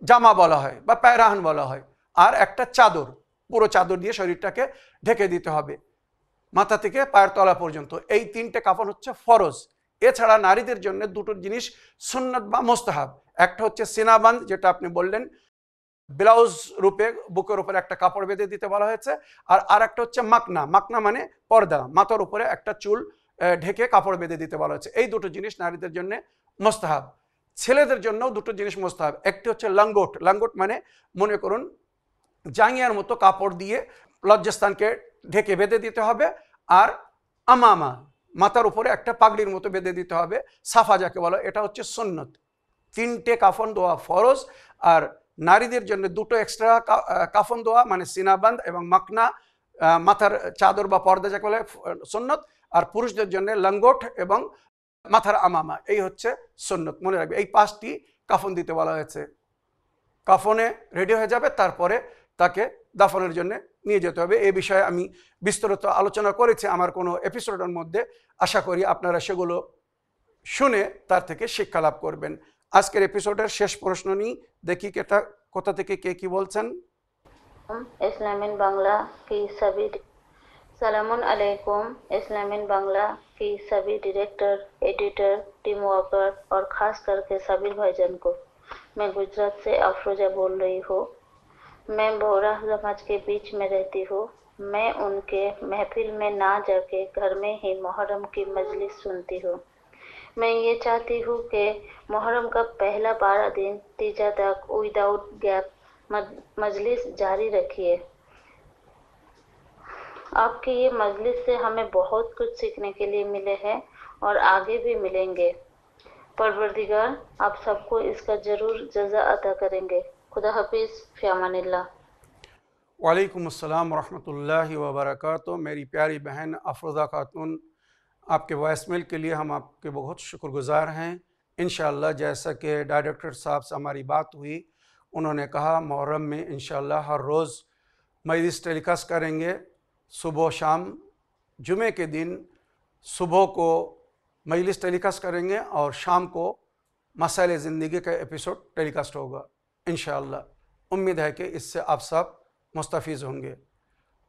জামা বলা হয় বা প্যারাহান বলা হয়। আর একটা চাদর, পুরো চাদর দিয়ে শরীরটাকে ঢেকে দিতে হবে মাথা থেকে পায়ের তলা পর্যন্ত। এই 3টে কাফন হচ্ছে ফরজ। এছাড়া নারীদের জন্য 2টো জিনিস সুন্নত বা মোস্তাহাব। একটা হচ্ছে সিনাবান্ধ, যেটা আপনি বললেন, ব্লাউজ রূপে বুকের উপরে একটা কাপড় বেঁধে দিতে বলা হয়েছে। আর একটা হচ্ছে মাকনা। মাকনা মানে পর্দা, মাথার উপরে একটা চুল ঢেকে কাপড় বেঁধে দিতে বলা হয়েছে। এই 2টো জিনিস নারীদের জন্য মোস্তাহাব। ছেলেদের জন্যও 2টো জিনিস মোস্তাহাব। একটি হচ্ছে লাঙ্গট। লাঙ্গট মানে মনে করুন জাঙ্গিয়ার মতো কাপড় দিয়ে লজ্জাস্থানকে ঢেকে বেঁধে দিতে হবে। আর আমামা, মাথার উপরে একটা পাগড়ির মতো বেঁধে দিতে হবে, সাফা যাকে বলা, এটা হচ্ছে সুন্নত। 3টে কাফন দেওয়া ফরজ। আর নারীদের জন্য 2টো এক্সট্রা কাফন দেওয়া, মানে সিনাবান্ধ এবং মাকনা, মাথার চাদর বা পর্দা যাকে বলে, সুন্নত। আর পুরুষদের জন্য লঙ্গোট এবং মাথার আমামা, এই হচ্ছে সুন্নত। মনে রাখবে, এই 5টি কাফন দিতে বলা হয়েছে। কাফনে রেডি হয়ে যাবে, তারপরে তাকে দাফনের জন্য নিয়ে যেতে হবে। এই বিষয়ে আমি বিস্তারিত আলোচনা করেছি আমার কোনো এপিসোডের মধ্যে। আশা করি আপনারা সেগুলো শুনে তার থেকে শিক্ষা লাভ করবেন। আজকের এপিসোডের শেষ প্রশ্ন নিয়ে দেখি কেটা কোথা থেকে কে কি বলছেন। इस्लामिन बांग्ला की सभी सलामुन अलैकुम। इस्लामिन बांग्ला की सभी डायरेक्टर, एडिटर, टीम वर्कर और खास करके साबिर भाईजान को मैं गुजरात से अफरोजा बोल रही हूँ। मैं बोहरा समाज के बीच में रहती हूँ। मैं उनके महफिल में ना जाके घर में ही मुहर्रम की मजलिस सुनती हूँ। मैं ये चाहती हूँ कि मुहर्रम का पहला 12 दिन तीजा तक विदाउट गैप मजलिस जारी रखिए। आपकी ये मजलिस से हमें बहुत कुछ सीखने के लिए मिले हैं और आगे भी मिलेंगे। परवरदिगार आप सबको इसका जरूर जज़ा अता करेंगे। खुदा हाफिज, फी अमानिल्लाह। वालेकुम अस्सलाम रहमतुल्लाहि व बरकातुहू। मेरी प्यारी बहन अफरोज़ा खातून, आपके वॉइसमेल के लिए हम आपके बहुत शुक्रगुज़ार हैं। इंशाअल्लाह जैसा कि डायरेक्टर साहब से हमारी बात हुई, उन्होंने कहा मुहर्रम में इंशाअल्लाह हर रोज़ मजलिस टेलीकास्ट करेंगे, सुबह शाम। जुमे के दिन सुबह को मजलिस टेलीकास्ट करेंगे और शाम को मसाइल ज़िंदगी का एपिसोड टेलीकास्ट होगा इंशाअल्लाह। उम्मीद है कि इससे आप सब मुस्तफ़ीज़ होंगे।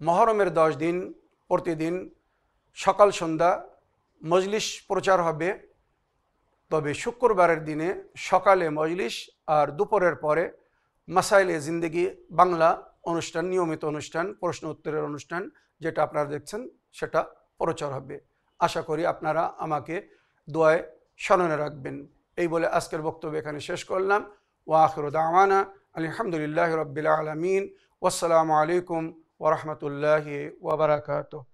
मुहर्रमेर 10 दिन प्रतिदिन सकाल सन्ध्या मजलिस प्रचार होबे, तबे शुक्रबारेर दिने सकाले मजलिस और दुपुरेर परे मसाइल ज़िंदगी बांगला अनुष्ठान, नियमित अनुष्ठान, प्रश्न उत्तरेर अनुष्ठान जेटा आपनारा देखছেন সেটা প্রচার হবে। আশা করি আপনারা আমাকে দোয়ায় স্মরণে রাখবেন। এই বলে আজকের বক্তব্য এখানে শেষ করলাম। ওয়া আখিরু দাওয়ানা আলহামদুলিল্লাহি রাব্বিল আলামিন। ওয়াসসালামু আলাইকুম ওয়া রাহমাতুল্লাহি ওয়া বারাকাতুহু।